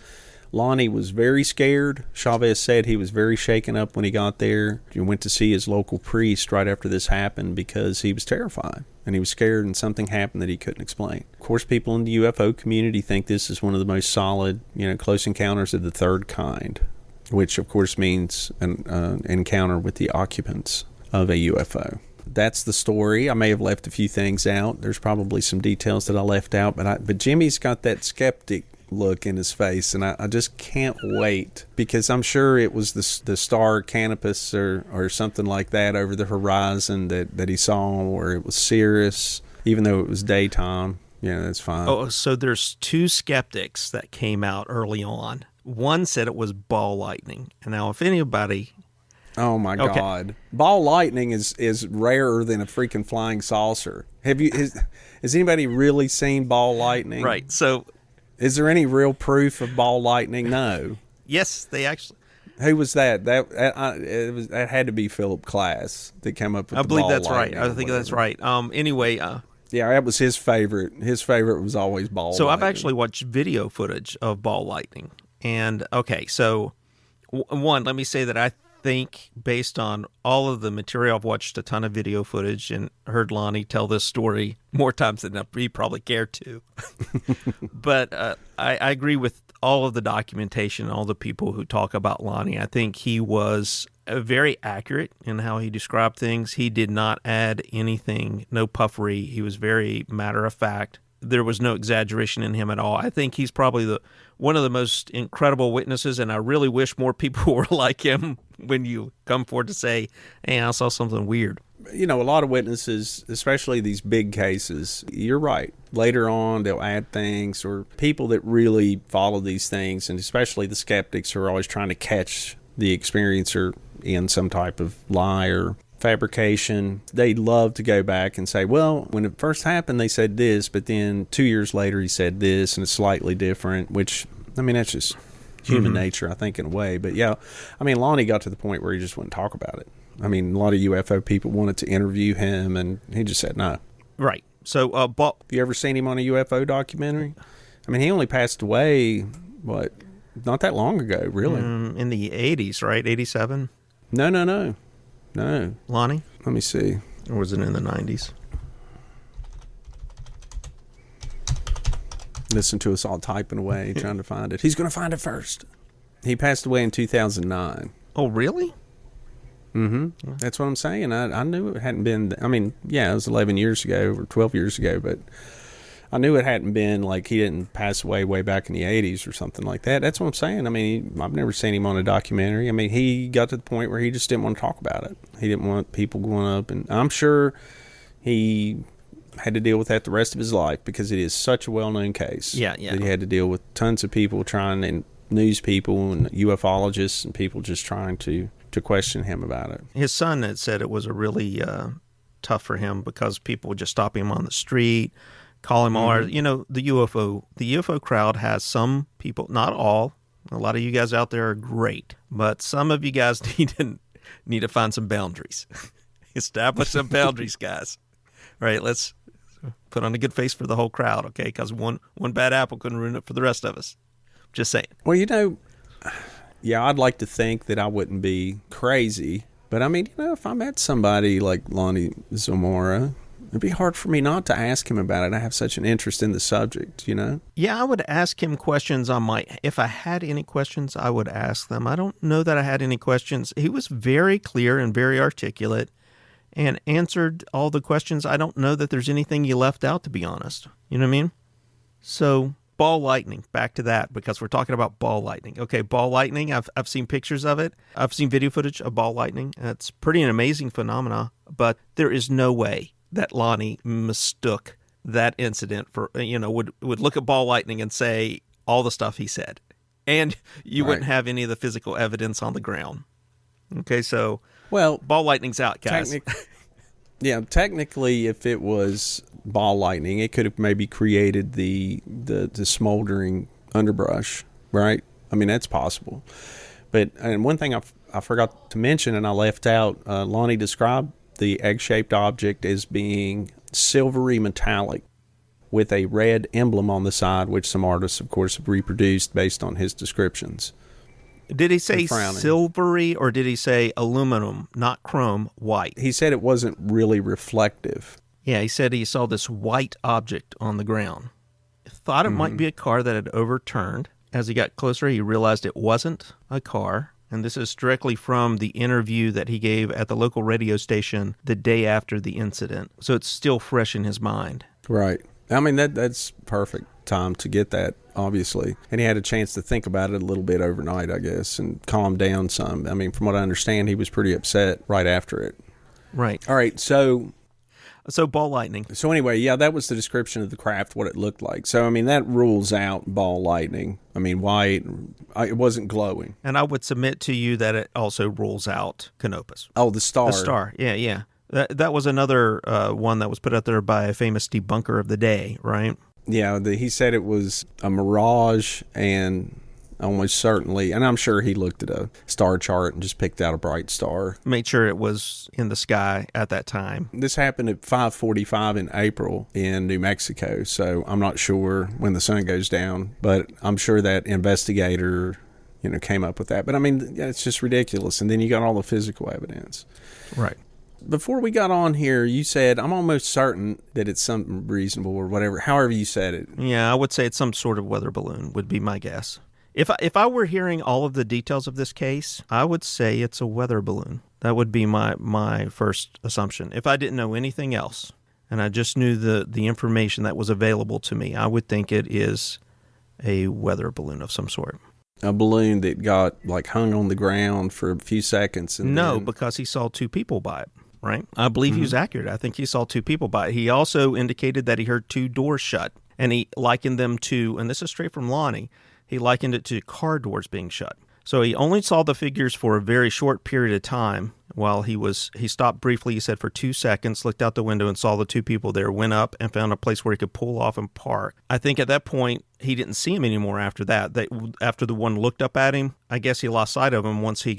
Lonnie was very scared. Chavez said he was very shaken up when he got there. He went to see his local priest right after this happened because he was terrified and he was scared and something happened that he couldn't explain. Of course, people in the UFO community think this is one of the most solid, close encounters of the third kind. which of course means an encounter with the occupants of a UFO. That's the story. I may have left a few things out. There's probably some details that I left out, but Jimmy's got that skeptic look in his face, and I just can't wait, because I'm sure it was the star Canopus or something like that over the horizon that he saw, or it was Sirius, even though it was daytime. Yeah, that's fine. Oh, so there's two skeptics that came out early on. One said it was ball lightning. And now if anybody... Oh my God! Ball lightning is rarer than a freaking flying saucer. Has anybody really seen ball lightning? Right. So, is there any real proof of ball lightning? No. Yes, they actually. Who was that? That had to be Philip Klass that came up with. I believe ball that's right. lightning I think that's right. Anyway. Yeah, that was his favorite. His favorite was always ball. So lightning. I've actually watched video footage of ball lightning, and so one, let me say that I think, based on all of the material, I've watched a ton of video footage and heard Lonnie tell this story more times than he probably cared to. But I agree with all of the documentation, all the people who talk about Lonnie. I think he was very accurate in how he described things. He did not add anything, no puffery. He was very matter of fact. There was no exaggeration in him at all. I think he's probably one of the most incredible witnesses, and I really wish more people were like him when you come forward to say, hey, I saw something weird. You know, a lot of witnesses, especially these big cases, you're right. Later on, they'll add things, or people that really follow these things, and especially the skeptics who are always trying to catch the experiencer in some type of lie or fabrication. They love to go back and say, well, when it first happened, they said this, but then 2 years later, he said this, and it's slightly different, which, I mean, that's just human nature, I think, in a way. But yeah, I mean, Lonnie got to the point where he just wouldn't talk about it. I mean, a lot of UFO people wanted to interview him, and he just said no. Right. So, have you ever seen him on a UFO documentary? I mean, he only passed away, not that long ago, really. In the 80s, right? 87? No. Lonnie? Let me see. Or was it in the 90s? Listen to us all typing away, trying to find it. He's going to find it first. He passed away in 2009. Oh, really? Mm-hmm. That's what I'm saying. I knew it hadn't been... I mean, yeah, it was 11 years ago or 12 years ago, but I knew it hadn't been like he didn't pass away way back in the 80s or something like that. That's what I'm saying. I mean, I've never seen him on a documentary. I mean, he got to the point where he just didn't want to talk about it. He didn't want people going up, and I'm sure he had to deal with that the rest of his life, because it is such a well-known case. Yeah. That he had to deal with tons of people and news people and ufologists and people just trying to question him about it. His son had said it was a really tough for him, because people would just stop him on the street, call him all. You know, the UFO crowd has some people, not all. A lot of you guys out there are great, but some of you guys need to find some boundaries. Establish some boundaries, guys. All right, let's put on a good face for the whole crowd, okay? Because one bad apple couldn't ruin it for the rest of us. Just saying. Well, you know, yeah, I'd like to think that I wouldn't be crazy, but I mean, you know, if I met somebody like Lonnie Zamora, it'd be hard for me not to ask him about it. I have such an interest in the subject, you know? Yeah, I would ask him questions. If I had any questions, I would ask them. I don't know that I had any questions. He was very clear and very articulate and answered all the questions. I don't know that there's anything you left out, to be honest. You know what I mean? So, ball lightning, back to that, because we're talking about ball lightning. Okay, ball lightning, I've seen pictures of it. I've seen video footage of ball lightning. It's pretty an amazing phenomena, but there is no way that Lonnie mistook that incident for, would look at ball lightning and say all the stuff he said. And you wouldn't have any of the physical evidence on the ground. Okay, so, well, ball lightning's out, guys. Technically, if it was ball lightning, it could have maybe created the smoldering underbrush, right? I mean, that's possible. And one thing I forgot to mention, and I left out, Lonnie described the egg-shaped object as being silvery metallic with a red emblem on the side, which some artists, of course, have reproduced based on his descriptions. Did he say silvery, or did he say aluminum, not chrome, white? He said it wasn't really reflective. Yeah, he said he saw this white object on the ground. Thought it might be a car that had overturned. As he got closer, he realized it wasn't a car. And this is directly from the interview that he gave at the local radio station the day after the incident. So it's still fresh in his mind. Right. I mean, that's perfect time to get that, obviously. And he had a chance to think about it a little bit overnight, I guess, and calm down some. I mean, from what I understand, he was pretty upset right after it. Right. All right, so ball lightning. So anyway, yeah, that was the description of the craft, what it looked like. So, I mean, that rules out ball lightning. I mean, white, it wasn't glowing. And I would submit to you that it also rules out Canopus. Oh, the star. The star, yeah. That was another one that was put out there by a famous debunker of the day, right? Yeah, he said it was a mirage, and almost certainly, and I'm sure he looked at a star chart and just picked out a bright star. Made sure it was in the sky at that time. This happened at 5:45 in April in New Mexico, so I'm not sure when the sun goes down, but I'm sure that investigator, came up with that. But I mean, it's just ridiculous. And then you got all the physical evidence. Right. Before we got on here, you said, I'm almost certain that it's something reasonable or whatever, however you said it. Yeah, I would say it's some sort of weather balloon would be my guess. If I were hearing all of the details of this case, I would say it's a weather balloon. That would be my first assumption. If I didn't know anything else, and I just knew the information that was available to me, I would think it is a weather balloon of some sort. A balloon that got hung on the ground for a few seconds. Because he saw two people by it. Right? I believe he was accurate. I think he saw two people by it. He also indicated that he heard two doors shut, and he likened them to, and this is straight from Lonnie, he likened it to car doors being shut. So he only saw the figures for a very short period of time while he stopped briefly, he said, for 2 seconds, looked out the window and saw the two people there, went up and found a place where he could pull off and park. I think at that point, he didn't see him anymore after that. After the one looked up at him, I guess he lost sight of him once he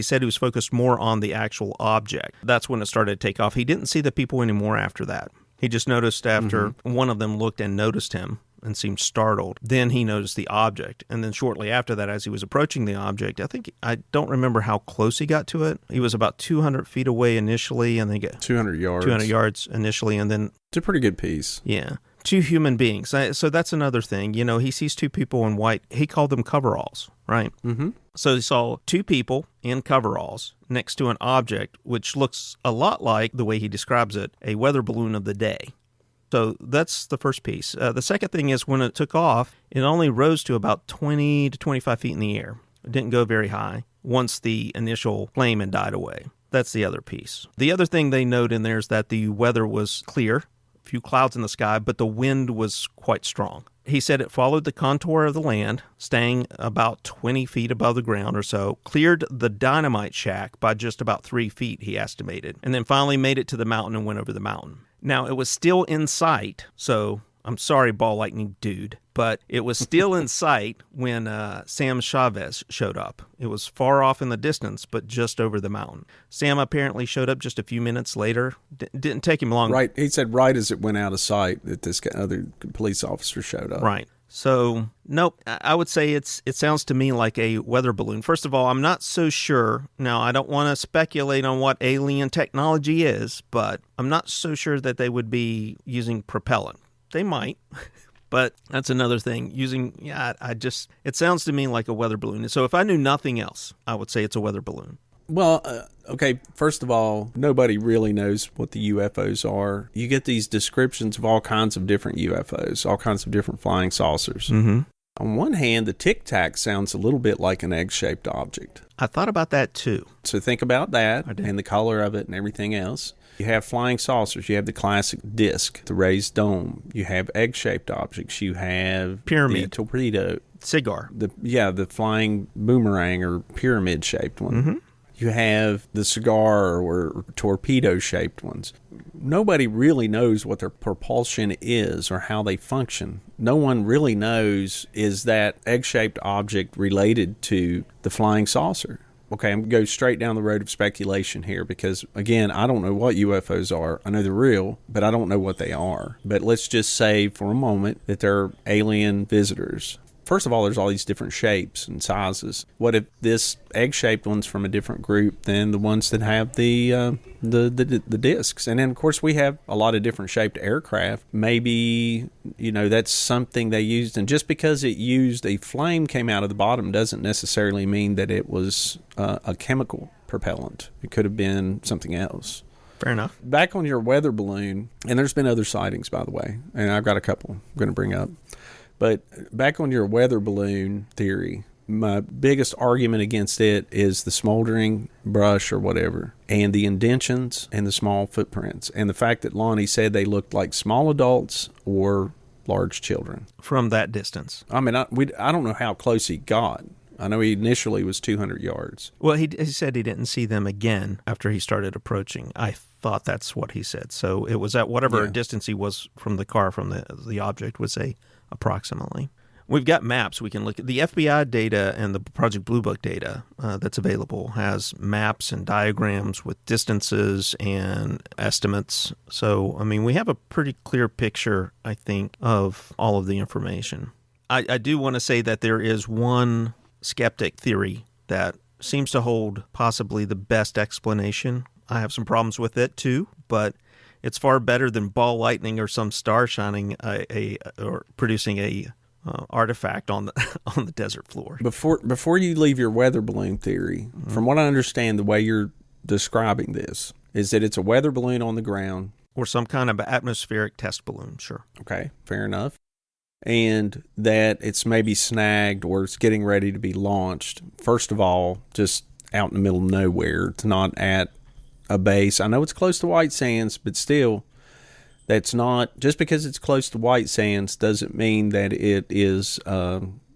said he was focused more on the actual object. That's when it started to take off. He didn't see the people anymore after that. He just noticed after one of them looked and noticed him and seemed startled. Then he noticed the object. And then shortly after that, as he was approaching the object, I don't remember how close he got to it. He was about 200 feet away initially, and then 200 yards. 200 yards initially, and then... It's a pretty good piece. Yeah. Two human beings. So that's another thing. He sees two people in white. He called them coveralls, right? Mm-hmm. So he saw two people in coveralls next to an object, which looks a lot like, the way he describes it, a weather balloon of the day. So that's the first piece. The second thing is when it took off, it only rose to about 20 to 25 feet in the air. It didn't go very high once the initial flame had died away. That's the other piece. The other thing they note in there is that the weather was clear, a few clouds in the sky, but the wind was quite strong. He said it followed the contour of the land, staying about 20 feet above the ground or so, cleared the dynamite shack by just about 3 feet, he estimated, and then finally made it to the mountain and went over the mountain. Now, it was still in sight, so I'm sorry, ball lightning dude, but it was still in sight when Sam Chavez showed up. It was far off in the distance, but just over the mountain. Sam apparently showed up just a few minutes later. Didn't take him long. Right. He said right as it went out of sight that this other police officer showed up. Right. So, nope, I would say it sounds to me like a weather balloon. First of all, I'm not so sure. Now, I don't want to speculate on what alien technology is, but I'm not so sure that they would be using propellant. They might, but that's another thing. It sounds to me like a weather balloon. So if I knew nothing else, I would say it's a weather balloon. Well, okay, first of all, nobody really knows what the UFOs are. You get these descriptions of all kinds of different UFOs, all kinds of different flying saucers. Mm-hmm. On one hand, the Tic Tac sounds a little bit like an egg-shaped object. I thought about that too. So think about that and the color of it and everything else. You have flying saucers. You have the classic disc, the raised dome. You have egg-shaped objects. You have pyramid, the torpedo, cigar. The flying boomerang or pyramid-shaped one. Mm-hmm. You have the cigar or torpedo-shaped ones. Nobody really knows what their propulsion is or how they function. No one really knows, is that egg-shaped object related to the flying saucer? Okay, I'm going to go straight down the road of speculation here because, again, I don't know what UFOs are. I know they're real, but I don't know what they are. But let's just say for a moment that they're alien visitors. first of all, there's all these different shapes and sizes. What if this egg-shaped one's from a different group than the ones that have the discs? And then, of course, we have a lot of different shaped aircraft. Maybe, that's something they used. And just because it used a flame came out of the bottom doesn't necessarily mean that it was a chemical propellant. It could have been something else. Fair enough. Back on your weather balloon, and there's been other sightings, by the way, and I've got a couple I'm going to bring up. But back on your weather balloon theory, my biggest argument against it is the smoldering brush or whatever, and the indentions and the small footprints, and the fact that Lonnie said they looked like small adults or large children. From that distance. I mean, I don't know how close he got. I know he initially was 200 yards. Well, he said he didn't see them again after he started approaching. I thought that's what he said. So it was at whatever distance he was from the car, from the object, would say approximately. We've got maps. We can look at the FBI data, and the Project Bluebook data that's available has maps and diagrams with distances and estimates. So, I mean, we have a pretty clear picture, I think, of all of the information. I do want to say that there is one skeptic theory that seems to hold possibly the best explanation. I have some problems with it too, but it's far better than ball lightning or some star shining or producing a artifact on the desert floor. Before you leave your weather balloon theory, from what I understand, the way you're describing this is that it's a weather balloon on the ground, or some kind of atmospheric test balloon. Sure. Okay, fair enough. And that it's maybe snagged or it's getting ready to be launched. First of all, just out in the middle of nowhere. It's not at a base. I know it's close to White Sands, but still, that's not, just because it's close to White Sands doesn't mean that it is,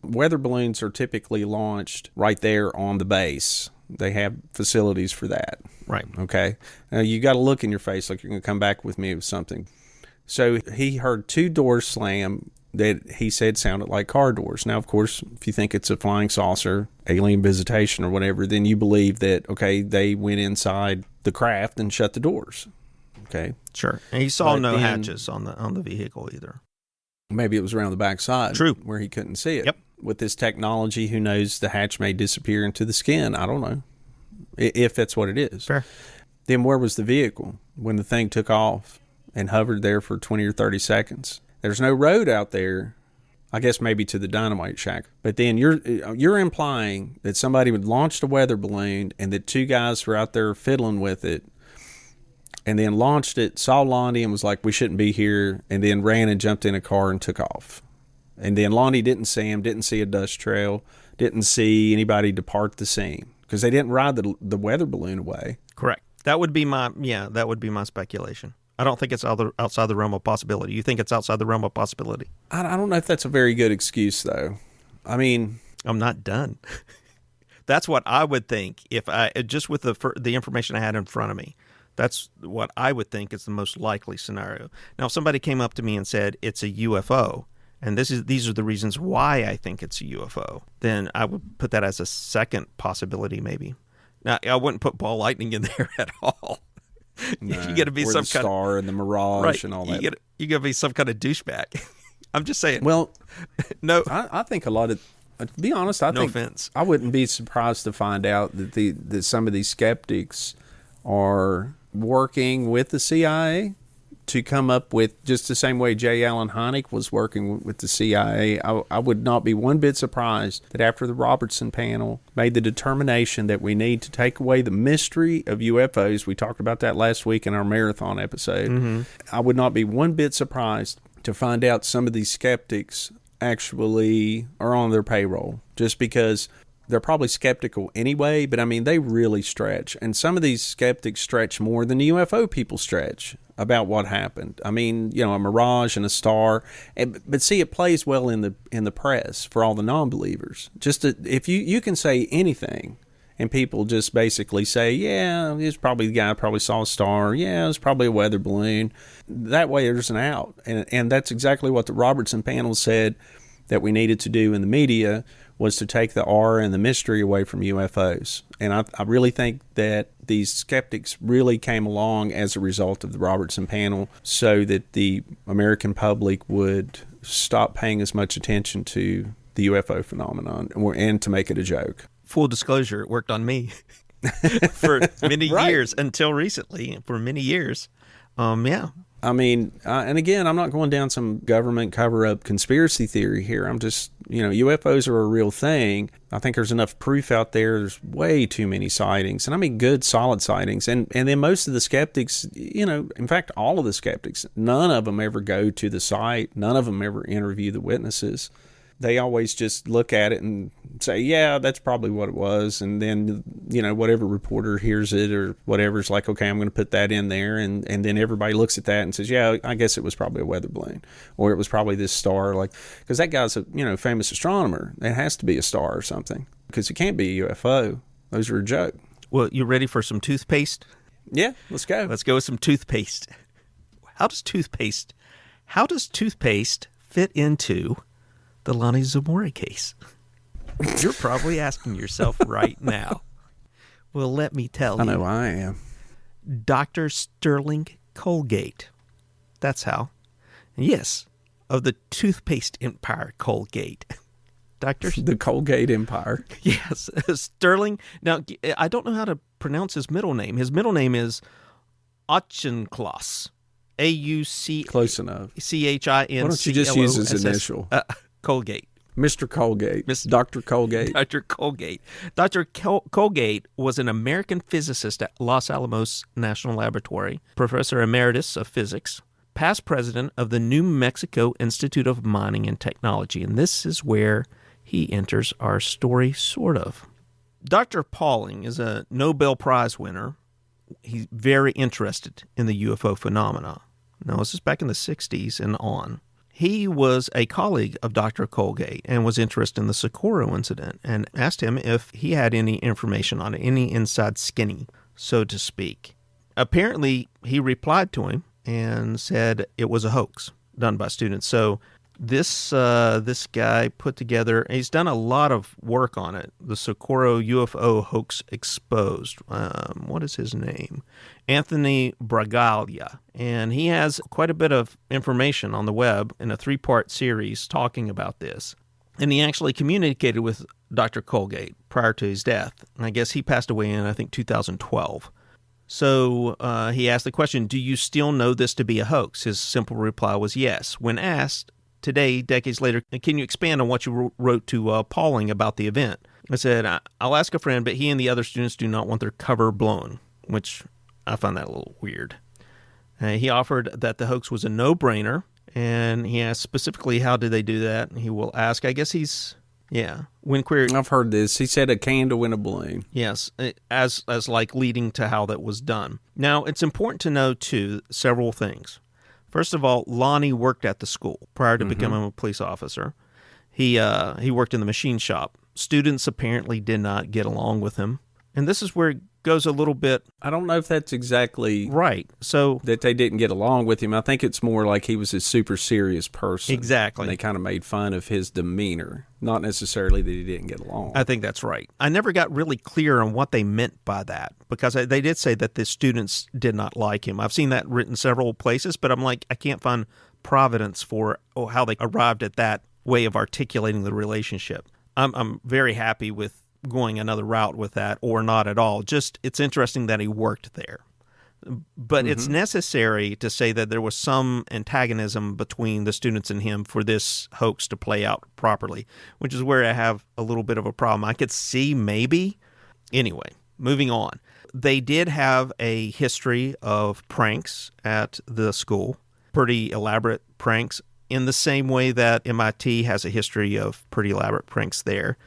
weather balloons are typically launched right there on the base. They have facilities for that. Right. Okay. Now, you got to look in your face like you're going to come back with me with something. So he heard two doors slam that he said sounded like car doors. Now, of course, if you think it's a flying saucer, alien visitation or whatever, then you believe that, okay, they went inside the craft and shut the doors. Okay. Sure. And he saw no hatches on the vehicle either. Maybe it was around the back side. True. Where he couldn't see it. Yep. With this technology, who knows, the hatch may disappear into the skin. I don't know. If that's what it is. Fair. Then where was the vehicle when the thing took off and hovered there for 20 or 30 seconds? There's no road out there, I guess maybe to the dynamite shack. But then you're implying that somebody would launch a weather balloon and that two guys were out there fiddling with it and then launched it, saw Lonnie and was like, we shouldn't be here, and then ran and jumped in a car and took off. And then Lonnie didn't see him, didn't see a dust trail, didn't see anybody depart the scene because they didn't ride the weather balloon away. Correct. That would be my speculation. I don't think it's outside the realm of possibility. You think it's outside the realm of possibility? I don't know if that's a very good excuse, though. I mean, I'm not done. That's what I would think if I just with the information I had in front of me. That's what I would think is the most likely scenario. Now, if somebody came up to me and said it's a UFO, and these are the reasons why I think it's a UFO, then I would put that as a second possibility, maybe. Now, I wouldn't put ball lightning in there at all. No, you got to be some the star and the Mirage right, and all that. You got to be some kind of douchebag. I'm just saying. Well, no, I think a lot of. To be honest, no offense. I wouldn't be surprised to find out that some of these skeptics are working with the CIA to come up with, just the same way J. Allen Hynek was working with the CIA. I would not be one bit surprised that after the Robertson panel made the determination that we need to take away the mystery of UFOs, we talked about that last week in our marathon episode, I would not be one bit surprised to find out some of these skeptics actually are on their payroll, just because they're probably skeptical anyway, but I mean, they really stretch. And some of these skeptics stretch more than the UFO people stretch about what happened. I mean, a Mirage and a star. But see, it plays well in the press for all the non-believers. If you can say anything and people just basically say, yeah, it's probably the guy probably saw a star. Yeah, it was probably a weather balloon. That way there's an out. And that's exactly what the Robertson panel said that we needed to do in the media, was to take the R and the mystery away from UFOs. And I really think that these skeptics really came along as a result of the Robertson panel, so that the American public would stop paying as much attention to the UFO phenomenon and to make it a joke. Full disclosure, it worked on me for many years until recently. For many years. Yeah. I mean, and again, I'm not going down some government cover-up conspiracy theory here. I'm just, UFOs are a real thing. I think there's enough proof out there. There's way too many sightings. And I mean, good, solid sightings. And then most of the skeptics, in fact, all of the skeptics, none of them ever go to the site. None of them ever interview the witnesses. They always just look at it and say, yeah, that's probably what it was. And then, whatever reporter hears it or whatever is like, okay, I'm going to put that in there. And then everybody looks at that and says, yeah, I guess it was probably a weather balloon, or it was probably this star. Because that guy's a, famous astronomer. It has to be a star or something, because it can't be a UFO. Those are a joke. Well, you ready for some toothpaste? Yeah, let's go. Let's go with some toothpaste. How does toothpaste fit into the Lonnie Zamora case? You're probably asking yourself right now. Well, let me tell you. I know I am. Dr. Sterling Colgate. That's how. And yes, of the toothpaste empire, Colgate. The Colgate Empire. Yes, Sterling. Now, I don't know how to pronounce his middle name. His middle name is Auchincloss. A-U-C. Close enough. C-H-I-N-C-L-O-S-S. Why don't you just use his initial? Colgate. Mr. Colgate. Dr. Colgate. Dr. Colgate. Dr. Colgate was an American physicist at Los Alamos National Laboratory, professor emeritus of physics, past president of the New Mexico Institute of Mining and Technology. And this is where he enters our story, sort of. Dr. Pauling is a Nobel Prize winner. He's very interested in the UFO phenomena. Now, this is back in the 60s and on. He was a colleague of Dr. Colgate and was interested in the Socorro incident and asked him if he had any information on any inside skinny, so to speak. Apparently, he replied to him and said it was a hoax done by students. So this guy put together, he's done a lot of work on it, the Socorro UFO hoax exposed. What is his name? Anthony Bragalia. And he has quite a bit of information on the web in a 3-part series talking about this. And he actually communicated with Dr. Colgate prior to his death. And I guess he passed away in, 2012. So he asked the question, do you still know this to be a hoax? His simple reply was yes. When asked, today, decades later, can you expand on what you wrote to Pauling about the event? I said, I'll ask a friend, but he and the other students do not want their cover blown, which I found that a little weird. He offered that the hoax was a no-brainer, and he asked specifically how did they do that. He will ask, I guess when queried. I've heard this. He said a candle in a balloon. Yes, as like leading to how that was done. Now, it's important to know, too, several things. First of all, Lonnie worked at the school prior to becoming a police officer. He worked in the machine shop. Students apparently did not get along with him. And this is where it goes a little bit... I don't know if that's exactly... Right. So that they didn't get along with him. I think it's more like he was a super serious person. Exactly. And they kind of made fun of his demeanor, not necessarily that he didn't get along. I think that's right. I never got really clear on what they meant by that, because they did say that the students did not like him. I've seen that written several places, but I'm like, I can't find providence for how they arrived at that way of articulating the relationship. I'm very happy with going another route with that, or not at all. Just, it's interesting that he worked there. But it's necessary to say that there was some antagonism between the students and him for this hoax to play out properly, which is where I have a little bit of a problem. I could see maybe. Anyway, moving on. They did have a history of pranks at the school, pretty elaborate pranks, in the same way that MIT has a history of pretty elaborate pranks there.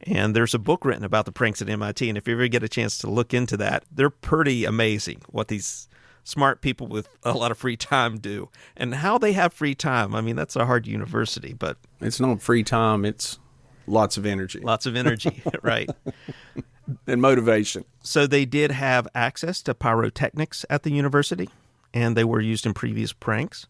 And there's a book written about the pranks at MIT, and if you ever get a chance to look into that, they're pretty amazing what these smart people with a lot of free time do. And how they have free time, I mean, that's a hard university, but... It's not free time, it's lots of energy. Lots of energy, right. And motivation. So they did have access to pyrotechnics at the university, and they were used in previous pranks.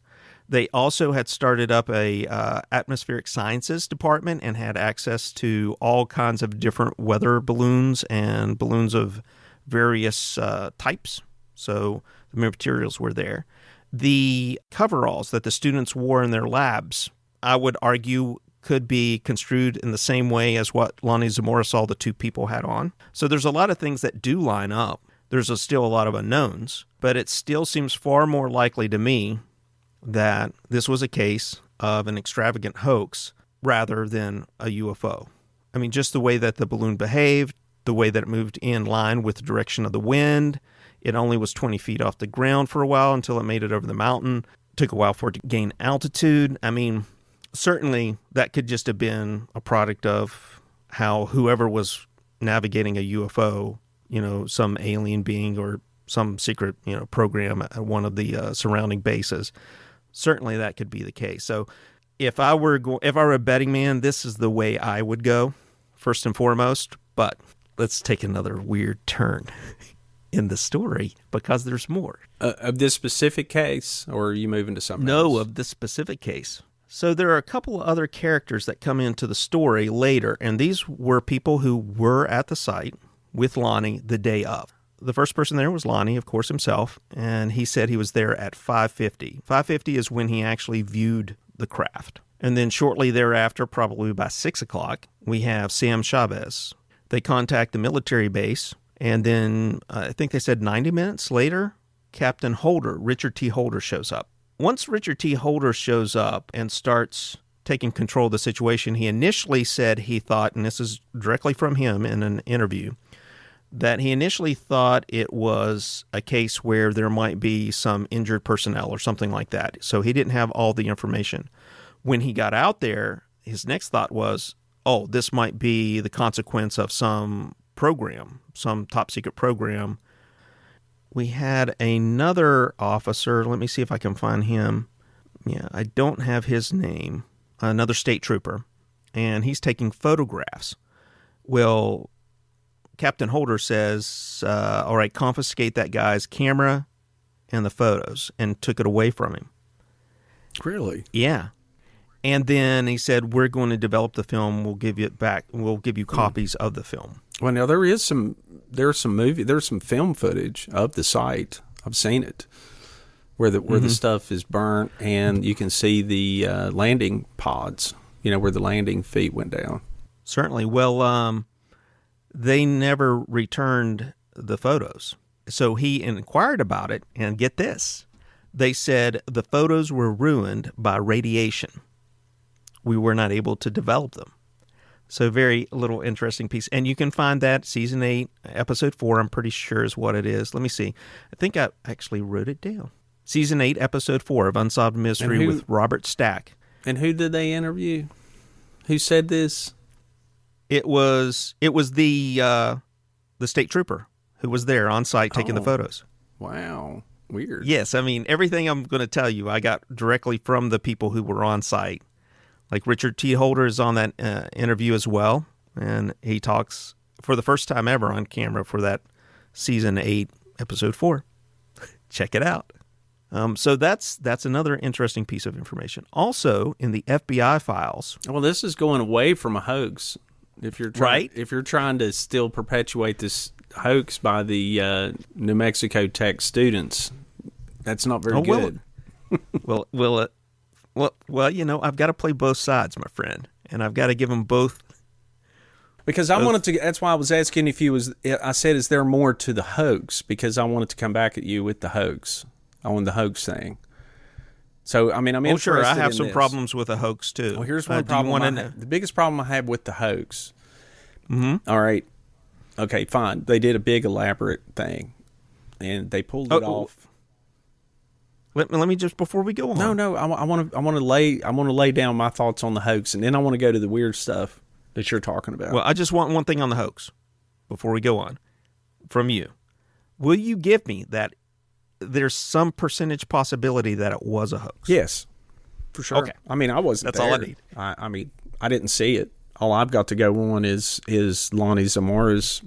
They also had started up a atmospheric sciences department and had access to all kinds of different weather balloons and balloons of various types. So the materials were there. The coveralls that the students wore in their labs, I would argue, could be construed in the same way as what Lonnie Zamora saw the two people had on. So there's a lot of things that do line up. There's still a lot of unknowns, but it still seems far more likely to me that this was a case of an extravagant hoax rather than a UFO. I mean, just the way that the balloon behaved, the way that it moved in line with the direction of the wind. It only was 20 feet off the ground for a while until it made it over the mountain. Took a while for it to gain altitude. I mean, certainly that could just have been a product of how whoever was navigating a UFO, some alien being or some secret, program at one of the surrounding bases. Certainly that could be the case. So if I were a betting man, this is the way I would go, first and foremost. But let's take another weird turn in the story because there's more. Of this specific case, or are you moving to something else? No, of this specific case. So there are a couple of other characters that come into the story later, and these were people who were at the site with Lonnie the day of. The first person there was Lonnie, of course, himself, and he said he was there at 5:50. 5:50 is when he actually viewed the craft. And then shortly thereafter, probably by 6 o'clock, we have Sam Chavez. They contact the military base, and then I think they said 90 minutes later, Captain Holder, Richard T. Holder, shows up. Once Richard T. Holder shows up and starts taking control of the situation, he initially said he thought, and this is directly from him in an interview, that he initially thought it was a case where there might be some injured personnel or something like that. So he didn't have all the information. When he got out there, his next thought was, oh, this might be the consequence of some program, some top secret program. We had another officer. Let me see if I can find him. Yeah, I don't have his name. Another state trooper. And he's taking photographs. Well, Captain Holder says, all right, confiscate that guy's camera and the photos, and took it away from him. Really? Yeah. And then he said, we're going to develop the film. We'll give you it back. We'll give you copies of the film. Well, now there's some film footage of the site. I've seen it where the stuff is burnt, and you can see the landing pods, where the landing feet went down. Certainly. Well, they never returned the photos. So he inquired about it, and get this. They said the photos were ruined by radiation. We were not able to develop them. So very little interesting piece. And you can find that Season 8, Episode 4, I'm pretty sure is what it is. Let me see. I think I actually wrote it down. Season 8, Episode 4 of Unsolved Mystery with Robert Stack. And who did they interview? Who said this? It was the state trooper who was there on site taking the photos. Wow. Weird. Yes, I mean, everything I'm going to tell you, I got directly from the people who were on site. Like Richard T. Holder is on that interview as well, and he talks for the first time ever on camera for that Season 8, Episode 4. Check it out. So that's another interesting piece of information. Also, in the FBI files. Well, this is going away from a hoax. If you're trying to still perpetuate this hoax by the New Mexico Tech students, that's not very good. Well, I've got to play both sides, my friend, and I've got to give them both. Because I wanted to. That's why I was asking if you was. I said, is there more to the hoax? Because I wanted to come back at you with the hoax on the hoax thing. So I'm interested. Sure, I have in some this. problems with a hoax too. Well, here's one problem. The biggest problem I have with the hoax. Mm-hmm. All right. Okay, fine. They did a big elaborate thing, and they pulled it off. Let me just before we go on. No. I want to lay down my thoughts on the hoax, and then I want to go to the weird stuff that you're talking about. Well, I just want one thing on the hoax before we go on from you. Will you give me that there's some percentage possibility that it was a hoax? Yes, for sure. Okay. I mean, I wasn't That's there. all I need. I mean, I didn't see it. All I've got to go on is Lonnie Zamora's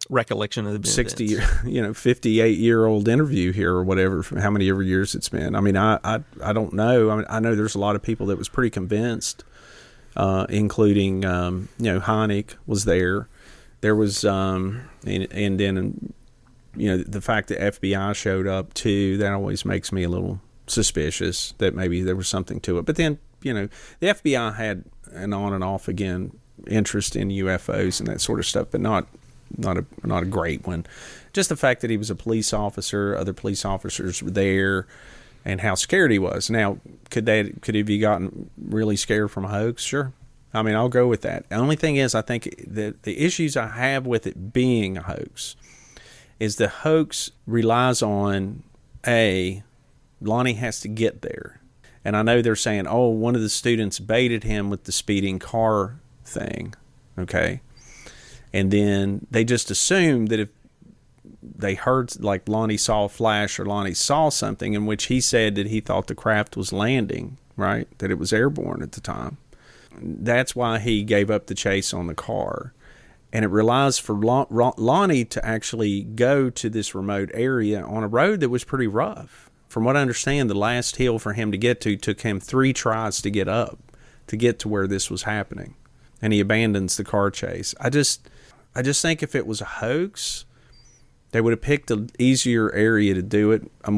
recollection of the 58-year-old interview here or whatever, how many years it's been. I mean, I don't know. I mean, I know there's a lot of people that was pretty convinced, including, Hynek was there. There was, and then, the fact that FBI showed up too, that always makes me a little suspicious that maybe there was something to it. But then the FBI had an on and off again interest in UFOs and that sort of stuff, but not a great one. Just the fact that he was a police officer, other police officers were there, and how scared he was. Now, could he have gotten really scared from a hoax? Sure. I mean, I'll go with that. The only thing is, I think that the issues I have with it being a hoax is the hoax relies on, Lonnie has to get there. And I know they're saying, one of the students baited him with the speeding car thing, okay? And then they just assumed that if they heard, like Lonnie saw a flash or Lonnie saw something in which he said that he thought the craft was landing, right? That it was airborne at the time. That's why he gave up the chase on the car. And it relies for Lonnie to actually go to this remote area on a road that was pretty rough. From what I understand, the last hill for him to get to took him 3 tries to get up, to get to where this was happening. And he abandons the car chase. I just think if it was a hoax, they would have picked an easier area to do it. I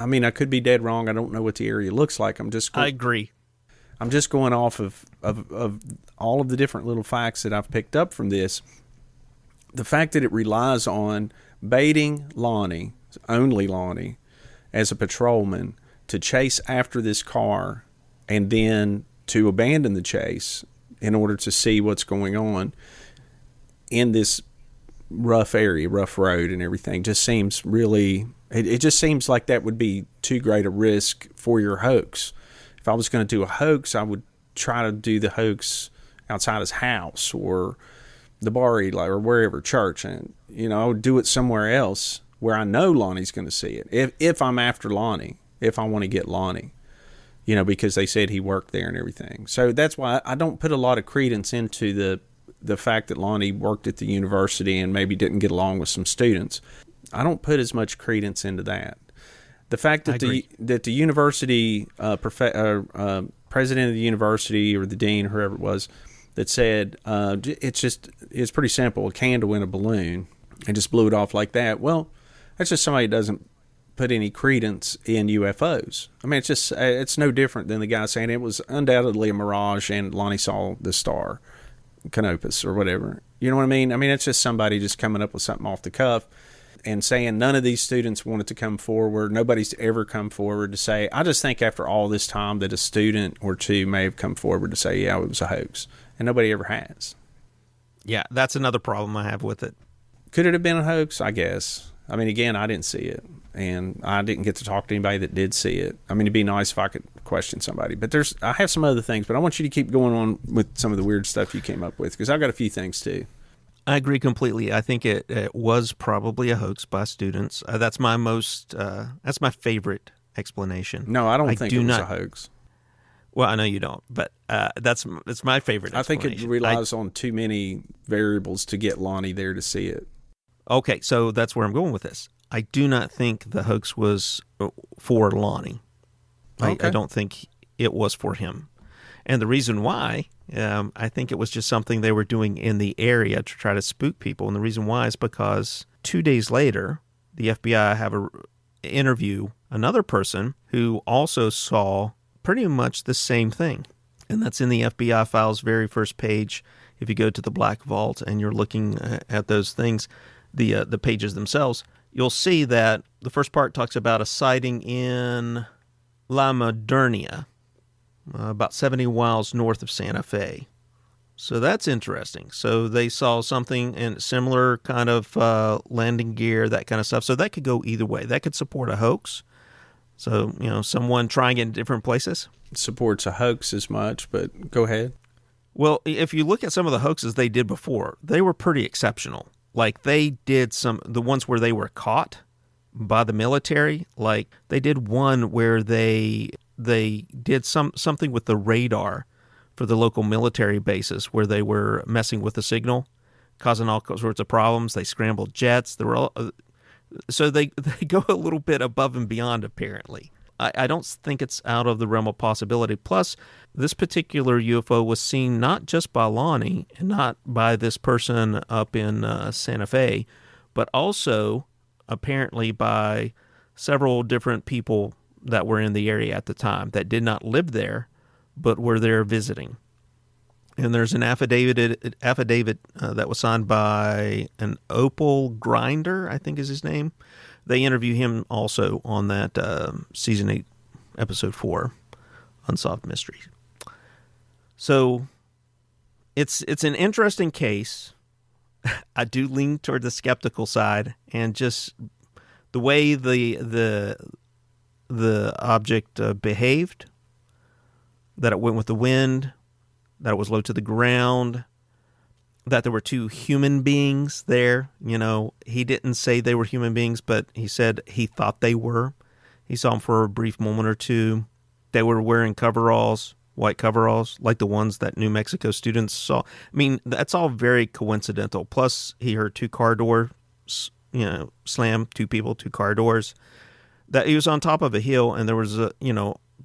mean, I could be dead wrong. I don't know what the area looks like. I agree. I'm just going off of all of the different little facts that I've picked up from this. The fact that it relies on baiting Lonnie, only Lonnie, as a patrolman to chase after this car and then to abandon the chase in order to see what's going on in this rough area, rough road and everything, just seems really, it just seems like that would be too great a risk for your hoax. If I was going to do a hoax, I would try to do the hoax outside his house or the bar or wherever, church, and I would do it somewhere else where I know Lonnie's going to see it. If I'm after Lonnie, if I want to get Lonnie, because they said he worked there and everything. So that's why I don't put a lot of credence into the fact that Lonnie worked at the university and maybe didn't get along with some students. I don't put as much credence into that. The fact that the university president of the university or the dean, whoever it was, that said it's pretty simple, a candle in a balloon, and just blew it off like that. Well, that's just somebody that doesn't put any credence in UFOs. I mean, it's no different than the guy saying it was undoubtedly a mirage and Lonnie saw the star, Canopus or whatever. You know what I mean? I mean, it's just somebody just coming up with something off the cuff and saying none of these students wanted to come forward. Nobody's ever come forward to say. I just think after all this time that a student or two may have come forward to say, yeah, it was a hoax. And nobody ever has. Yeah, that's another problem I have with it. Could it have been a hoax? I guess. I mean, again, I didn't see it. And I didn't get to talk to anybody that did see it. I mean, it'd be nice if I could question somebody. But I have some other things. But I want you to keep going on with some of the weird stuff you came up with, because I've got a few things too. I agree completely. I think it was probably a hoax by students. That's my favorite explanation. No, I don't think it was a hoax. Well, I know you don't, but that's my favorite explanation. I think it relies on too many variables to get Lonnie there to see it. Okay, so that's where I'm going with this. I do not think the hoax was for Lonnie. Okay. I don't think it was for him. And the reason why, I think it was just something they were doing in the area to try to spook people. And the reason why is because 2 days later, the FBI have interview another person who also saw pretty much the same thing. And that's in the FBI files very first page. If you go to the Black Vault and you're looking at those things, the pages themselves, you'll see that the first part talks about a sighting in La Modernia, about 70 miles north of Santa Fe. So that's interesting. So they saw something in similar kind of landing gear, that kind of stuff. So that could go either way. That could support a hoax. So, someone trying it in different places. Supports a hoax as much, but go ahead. Well, if you look at some of the hoaxes they did before, they were pretty exceptional. Like they did the ones where they were caught by the military. Like they did one where they did something with the radar for the local military bases where they were messing with the signal, causing all sorts of problems. They scrambled jets. So they go a little bit above and beyond, apparently. I don't think it's out of the realm of possibility. Plus, this particular UFO was seen not just by Lonnie and not by this person up in Santa Fe, but also apparently by several different people that were in the area at the time that did not live there, but were there visiting. And there's an affidavit that was signed by an Opal Grinder, I think is his name. They interview him also on that Season 8, Episode 4, Unsolved Mysteries. So it's an interesting case. I do lean toward the skeptical side, and just the way the object behaved, that it went with the wind, that it was low to the ground, that there were two human beings there. You know, he didn't say they were human beings, but he said he thought they were. He saw them for a brief moment or two. They were wearing coveralls, white coveralls, like the ones that New Mexico students saw. I mean, that's all very coincidental. Plus, he heard two car doors, slam, two people, two car doors. That he was on top of a hill, and there was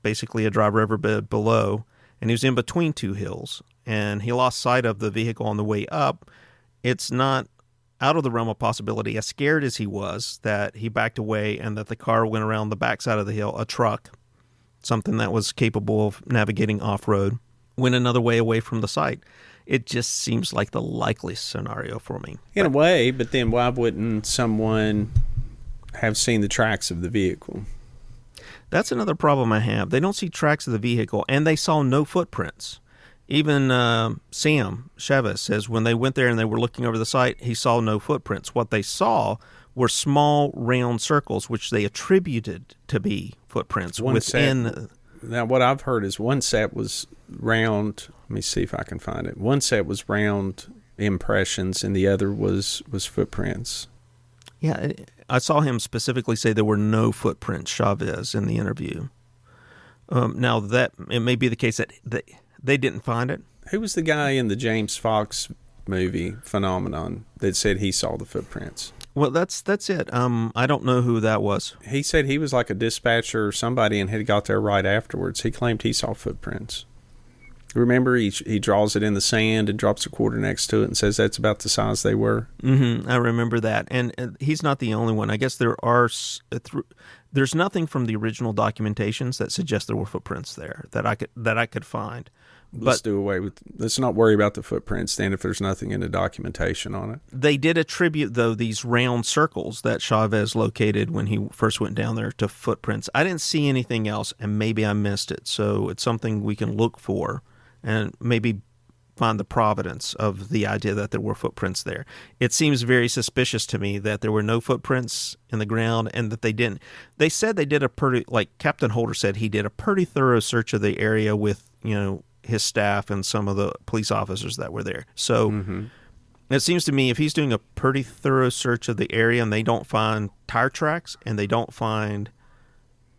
basically a dry riverbed below, and he was in between two hills, and he lost sight of the vehicle on the way up. It's not out of the realm of possibility, as scared as he was, that he backed away and that the car went around the backside of the hill, a truck, something that was capable of navigating off-road, went another way away from the site. It just seems like the likeliest scenario for me. In a way, but then why wouldn't someone have seen the tracks of the vehicle? That's another problem I have. They don't see tracks of the vehicle, and they saw no footprints. Even Sam Chavez says when they went there and they were looking over the site, he saw no footprints. What they saw were small round circles, which they attributed to be footprints within. Now, what I've heard is one set was round. Let me see if I can find it. One set was round impressions, and the other was footprints. Yeah, I saw him specifically say there were no footprints, Chavez, in the interview. Now, that it may be the case that they didn't find it. Who was the guy in the James Fox movie Phenomenon that said he saw the footprints? Well, that's it. I don't know who that was. He said he was like a dispatcher or somebody and had got there right afterwards. He claimed he saw footprints. Remember, he draws it in the sand and drops a quarter next to it and says that's about the size they were. Mm-hmm. I remember that. And he's not the only one. I guess there's nothing from the original documentations that suggests there were footprints there that I could find. Let's not worry about the footprints then if there's nothing in the documentation on it. They did attribute, though, these round circles that Chavez located when he first went down there to footprints. I didn't see anything else, and maybe I missed it. So it's something we can look for and maybe find the providence of the idea that there were footprints there. It seems very suspicious to me that there were no footprints in the ground and that they didn't. They said they did like Captain Holder said, he did a pretty thorough search of the area with, his staff and some of the police officers that were there. So It seems to me if he's doing a pretty thorough search of the area and they don't find tire tracks and they don't find,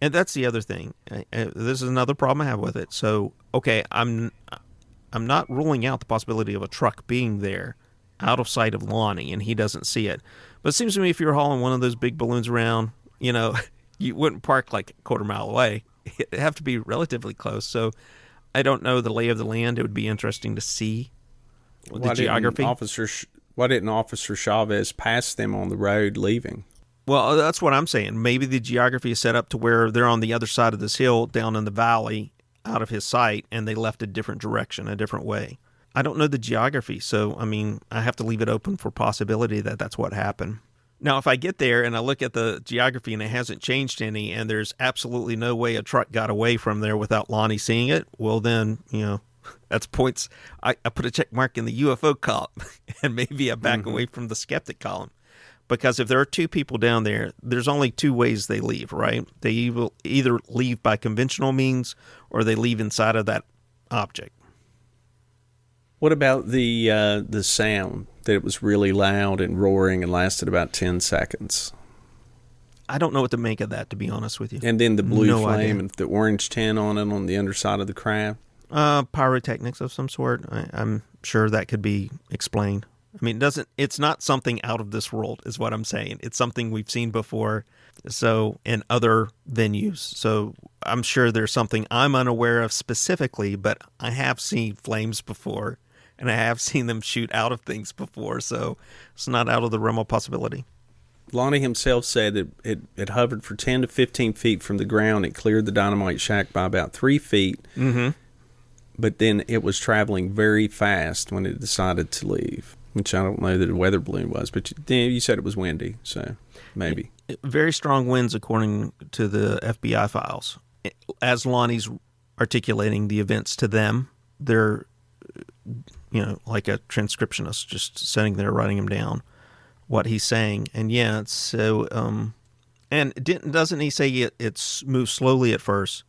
and that's the other thing. This is another problem I have with it. So, okay, I'm not ruling out the possibility of a truck being there out of sight of Lonnie and he doesn't see it. But it seems to me if you're hauling one of those big balloons around, you wouldn't park like a quarter mile away. It'd have to be relatively close. So I don't know the lay of the land. It would be interesting to see the geography. Why didn't Officer Chavez pass them on the road leaving? Well, that's what I'm saying. Maybe the geography is set up to where they're on the other side of this hill down in the valley out of his sight, and they left a different direction, a different way. I don't know the geography, so, I have to leave it open for possibility that that's what happened. Now, if I get there and I look at the geography and it hasn't changed any and there's absolutely no way a truck got away from there without Lonnie seeing it, well then, that's points. I put a check mark in the UFO column and maybe I back away from the skeptic column. Because if there are two people down there, there's only two ways they leave, right? They either leave by conventional means or they leave inside of that object. What about the sound, that it was really loud and roaring and lasted about 10 seconds? I don't know what to make of that, to be honest with you. And then the blue flame and the orange tint on it on the underside of the craft? Pyrotechnics of some sort. I'm sure that could be explained. It's not something out of this world, is what I'm saying. It's something we've seen before, so in other venues. So I'm sure there's something I'm unaware of specifically, but I have seen flames before, and I have seen them shoot out of things before, so it's not out of the realm of possibility. Lonnie himself said that it hovered for 10 to 15 feet from the ground. It cleared the dynamite shack by about 3 feet. Mm-hmm. But then it was traveling very fast when it decided to leave, which I don't know that a weather balloon was. But you said it was windy, so maybe. Very strong winds, according to the FBI files. As Lonnie's articulating the events to them, they're, like a transcriptionist, just sitting there writing them down, what he's saying. And yeah, so, and doesn't he say it moves slowly at first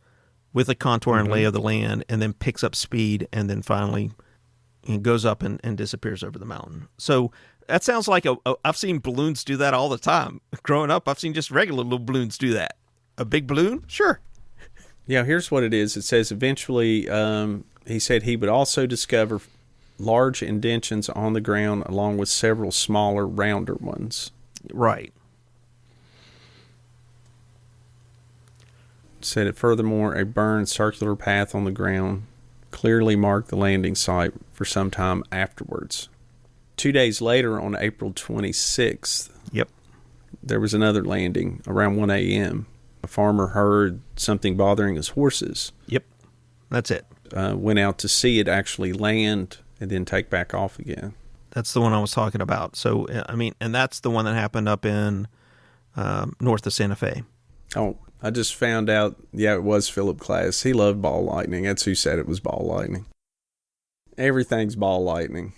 with a contour and lay of the land, and then picks up speed, and then finally goes up and disappears over the mountain. So that sounds like I've seen balloons do that all the time. Growing up, I've seen just regular little balloons do that. A big balloon? Sure. Yeah, here's what it is. It says eventually, he said he would also discover large indentions on the ground along with several smaller, rounder ones. Right. Said it furthermore, a burned circular path on the ground clearly marked the landing site for some time afterwards. 2 days later, on April 26th, yep, there was another landing around 1 a.m. A farmer heard something bothering his horses. Yep, that's it. Went out to see it actually land and then take back off again. That's the one I was talking about. So, and that's the one that happened up in north of Santa Fe. Oh, I just found out, yeah, it was Philip Klass. He loved ball lightning. That's who said it was ball lightning. Everything's ball lightning.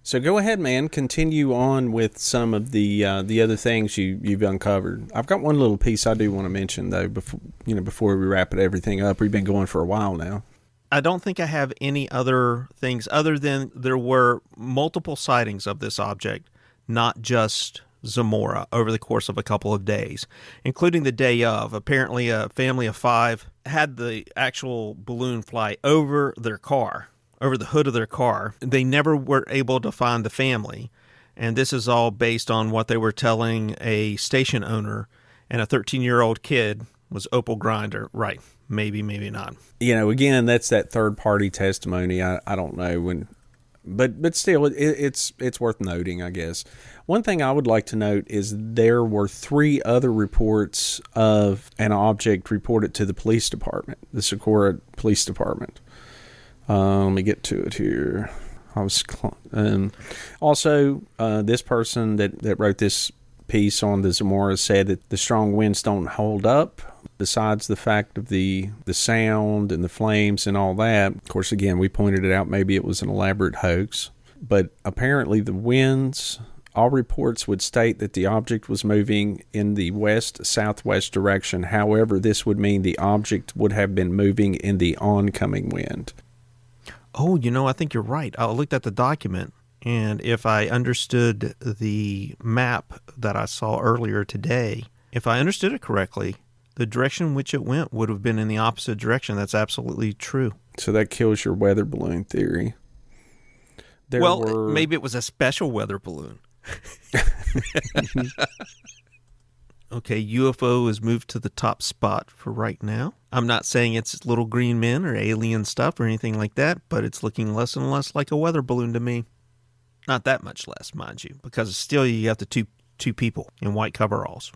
So go ahead, man. Continue on with some of the other things you've uncovered. I've got one little piece I do want to mention, though, before we wrap everything up. We've been going for a while now. I don't think I have any other things other than there were multiple sightings of this object, not just Zamora, over the course of a couple of days, including the day of. Apparently, a family of 5 had the actual balloon fly over their car, over the hood of their car. They never were able to find the family, and this is all based on what they were telling a station owner, and a 13-year-old kid was Opal Grinder. Right. Maybe, maybe not. Again, that's that third-party testimony. I don't know but still, it's worth noting, I guess. One thing I would like to note is there were 3 other reports of an object reported to the police department, the Socorro Police Department. Let me get to it here. Also, this person that wrote this piece on the Zamora said that the strong winds don't hold up. Besides the fact of the sound and the flames and all that, of course, again, we pointed it out, maybe it was an elaborate hoax. But apparently the winds, all reports would state that the object was moving in the west-southwest direction. However, this would mean the object would have been moving in the oncoming wind. Oh, I think you're right. I looked at the document, and if I understood the map that I saw earlier today, if I understood it correctly, the direction in which it went would have been in the opposite direction. That's absolutely true. So that kills your weather balloon theory. Maybe it was a special weather balloon. Okay, UFO is moved to the top spot for right now. I'm not saying it's little green men or alien stuff or anything like that, but it's looking less and less like a weather balloon to me. Not that much less, mind you, because still you have the two people in white coveralls.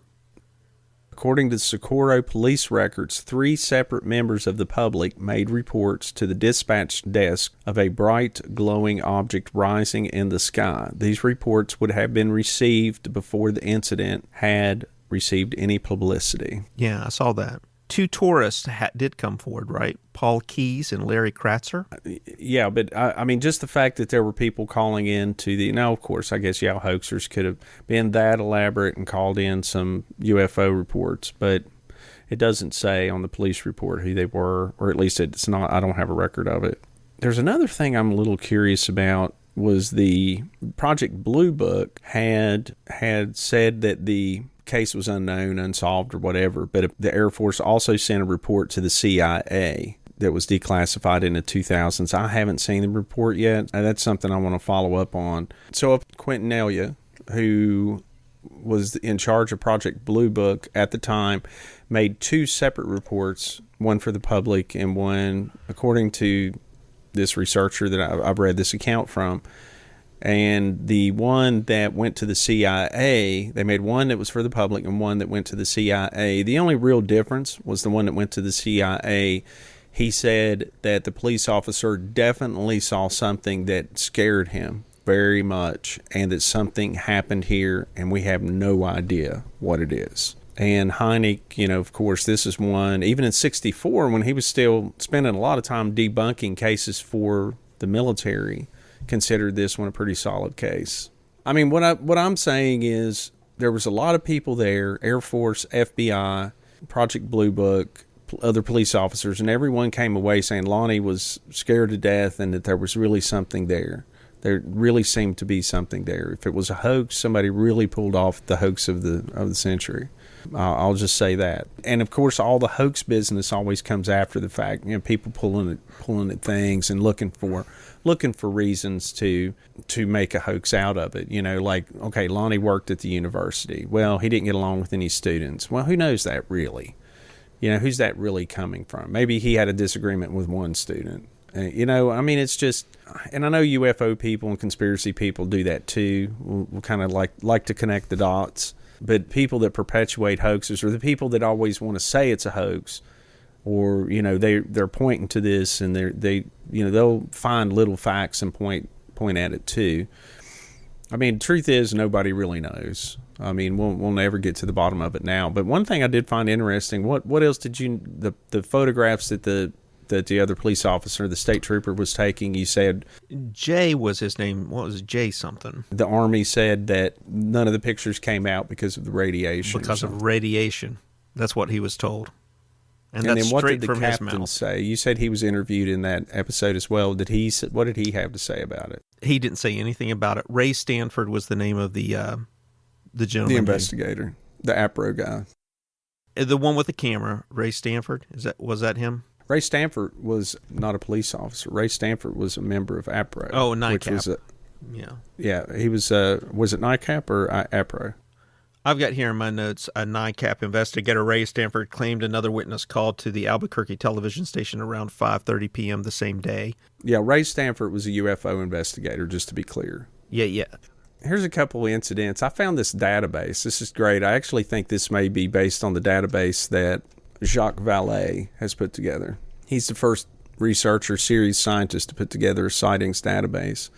According to the Socorro police records, 3 separate members of the public made reports to the dispatch desk of a bright, glowing object rising in the sky. These reports would have been received before the incident had received any publicity. Yeah, I saw that. 2 tourists did come forward, right? Paul Keyes and Larry Kratzer? Yeah, but I mean, just the fact that there were people calling in to the... Now, of course, I guess, hoaxers could have been that elaborate and called in some UFO reports, but it doesn't say on the police report who they were, or at least it's not... I don't have a record of it. There's another thing I'm a little curious about, was the Project Bluebook had said that the case was unknown, unsolved, or whatever, but the Air Force also sent a report to the CIA that was declassified in the 2000s. I haven't seen the report yet. That's something I want to follow up on. So Quentin Elia, who was in charge of Project Bluebook at the time, made 2 separate reports, one for the public and one, according to this researcher that I've read this account from, And the one that went to the CIA, they made one that was for the public and one that went to the CIA. The only real difference was the one that went to the CIA. He said that the police officer definitely saw something that scared him very much, and that something happened here, and we have no idea what it is. And Hynek, of course, this is one, even in 64, when he was still spending a lot of time debunking cases for the military, considered this one a pretty solid case. I mean, what I'm saying is there was a lot of people there, Air Force, FBI, Project Bluebook, other police officers, and everyone came away saying Lonnie was scared to death and that there was really something there. There really seemed to be something there. If it was a hoax, somebody really pulled off the hoax of the century. I'll just say that. And of course, all the hoax business always comes after the fact. People pulling at things and looking for reasons to make a hoax out of it. Like, okay, Lonnie worked at the university. Well, he didn't get along with any students. Well, who knows that really? Who's that really coming from? Maybe he had a disagreement with one student. It's just, and I know UFO people and conspiracy people do that too. We'll kind of like to connect the dots. But people that perpetuate hoaxes, or the people that always want to say it's a hoax, or they're pointing to this, and they'll find little facts and point at it too. I mean, the truth is nobody really knows. I mean, we'll never get to the bottom of it now. But one thing I did find interesting, what else did the photographs that the other police officer, the state trooper, was taking, you said Jay was his name. What was Jay something? The Army said that none of the pictures came out because of the radiation. Because of radiation. That's what he was told. And that's then what straight did the from his captain mouth. say? You said he was interviewed in that episode as well. What did he have to say about it? He didn't say anything about it. Ray Stanford was the name of the gentleman. The investigator. The APRO guy. The one with the camera, Ray Stanford. Was that him? Ray Stanford was not a police officer. Ray Stanford was a member of APRO. Oh, NICAP. Yeah, he was it NICAP or APRO? I've got here in my notes, a NICAP investigator, Ray Stanford, claimed another witness called to the Albuquerque television station around 5:30 p.m. the same day. Yeah, Ray Stanford was a UFO investigator, just to be clear. Yeah. Here's a couple of incidents. I found this database. This is great. I actually think this may be based on the database that Jacques Vallée has put together. He's the first researcher, series scientist to put together a sightings database.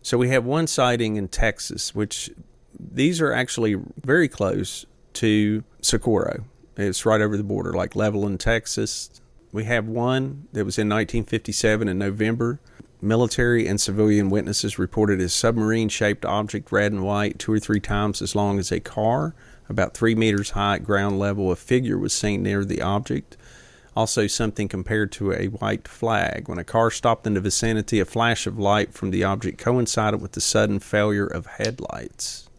So we have one sighting in Texas, which these are actually very close to Socorro. It's right over the border, like Levelland, Texas. We have one that was in 1957 in November. Military and civilian witnesses reported a submarine-shaped object, red and white, 2 or 3 times as long as a car, about 3 meters high at ground level. A figure was seen near the object. Also something compared to a white flag. When a car stopped in the vicinity, a flash of light from the object coincided with the sudden failure of headlights.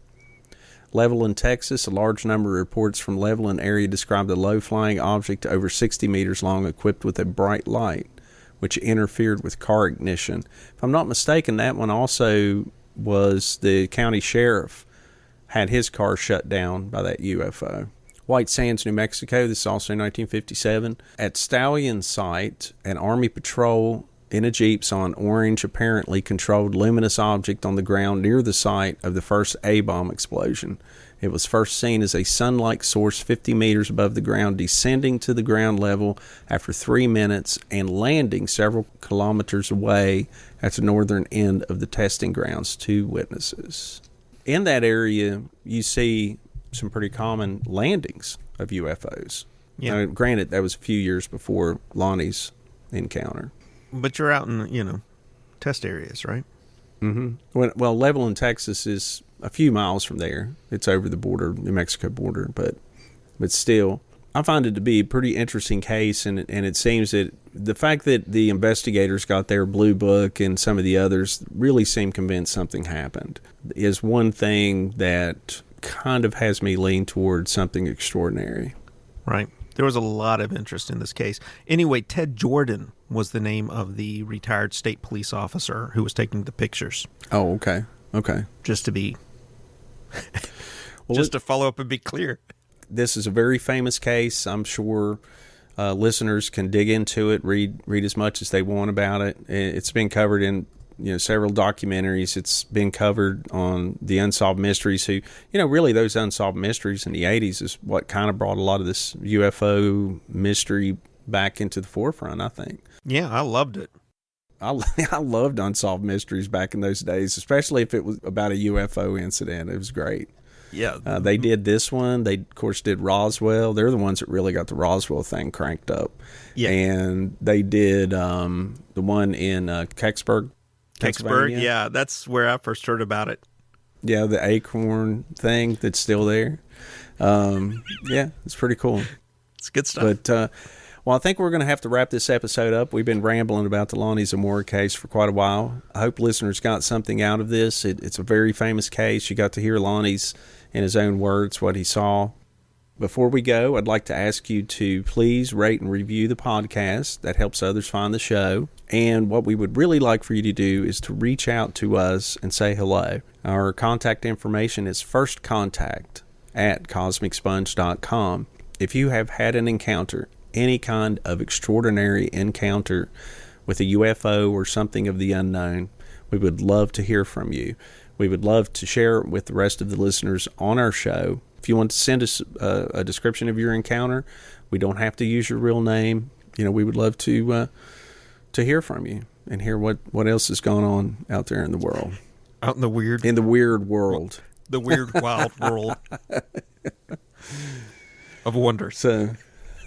Levelland, Texas, a large number of reports from Levelland area described a low-flying object over 60 meters long equipped with a bright light, which interfered with car ignition. If I'm not mistaken, that one also was the county sheriff had his car shut down by that UFO. White Sands, New Mexico, this is also 1957. At Stallion site, an Army patrol in a Jeep saw an orange, apparently controlled luminous object on the ground near the site of the first A-bomb explosion. It was first seen as a sun-like source 50 meters above the ground, descending to the ground level after 3 minutes and landing several kilometers away at the northern end of the testing grounds. 2 witnesses. In that area, you see some pretty common landings of UFOs. Yeah. Now, granted, that was a few years before Lonnie's encounter. But you're out in, test areas, right? Mm-hmm. Well, Levelland, Texas is a few miles from there. It's over the border, New Mexico border, but still, I find it to be a pretty interesting case, and it seems that the fact that the investigators got their Bluebook and some of the others really seem convinced something happened is one thing that kind of has me lean towards something extraordinary. Right. There was a lot of interest in this case. Anyway, Ted Jordan was the name of the retired state police officer who was taking the pictures. Oh, okay. Just to be... just to follow up and be clear. This is a very famous case. I'm sure listeners can dig into it, read as much as they want about it. It's been covered in several documentaries. It's been covered on the Unsolved Mysteries, who, really those Unsolved Mysteries in the 80s is what kind of brought a lot of this UFO mystery back into the forefront, I think. Yeah, I loved it. I loved Unsolved Mysteries back in those days, especially if it was about a UFO incident. It was great. Yeah. They did this one. They, of course, did Roswell. They're the ones that really got the Roswell thing cranked up. Yeah. And they did the one in Kecksburg, Kecksburg, yeah. That's where I first heard about it. Yeah, the acorn thing that's still there. Yeah, it's pretty cool. It's good stuff. But, well, I think we're going to have to wrap this episode up. We've been rambling about the Lonnie Zamora case for quite a while. I hope listeners got something out of this. It's a very famous case. You got to hear Lonnie's, in his own words, what he saw. Before we go, I'd like to ask you to please rate and review the podcast. That helps others find the show. And what we would really like for you to do is to reach out to us and say hello. Our contact information is firstcontact@cosmicsponge.com. If you have had an encounter, any kind of extraordinary encounter with a UFO or something of the unknown, we would love to hear from you. We would love to share it with the rest of the listeners on our show. If you want to send us a description of your encounter, we don't have to use your real name. We would love to hear from you and hear what else is going on out there in the world. Out in the weird world. The weird, wild world of wonder. So,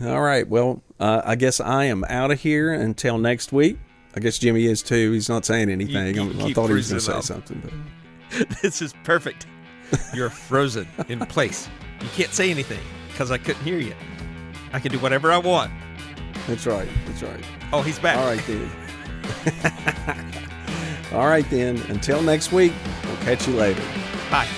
all right. Well, I guess I am out of here until next week. I guess Jimmy is too. He's not saying anything. I thought he was going to say something. But this is perfect. You're frozen in place. You can't say anything because I couldn't hear you. I can do whatever I want. That's right. Oh, he's back. All right, then. All right, then. Until next week, we'll catch you later. Bye.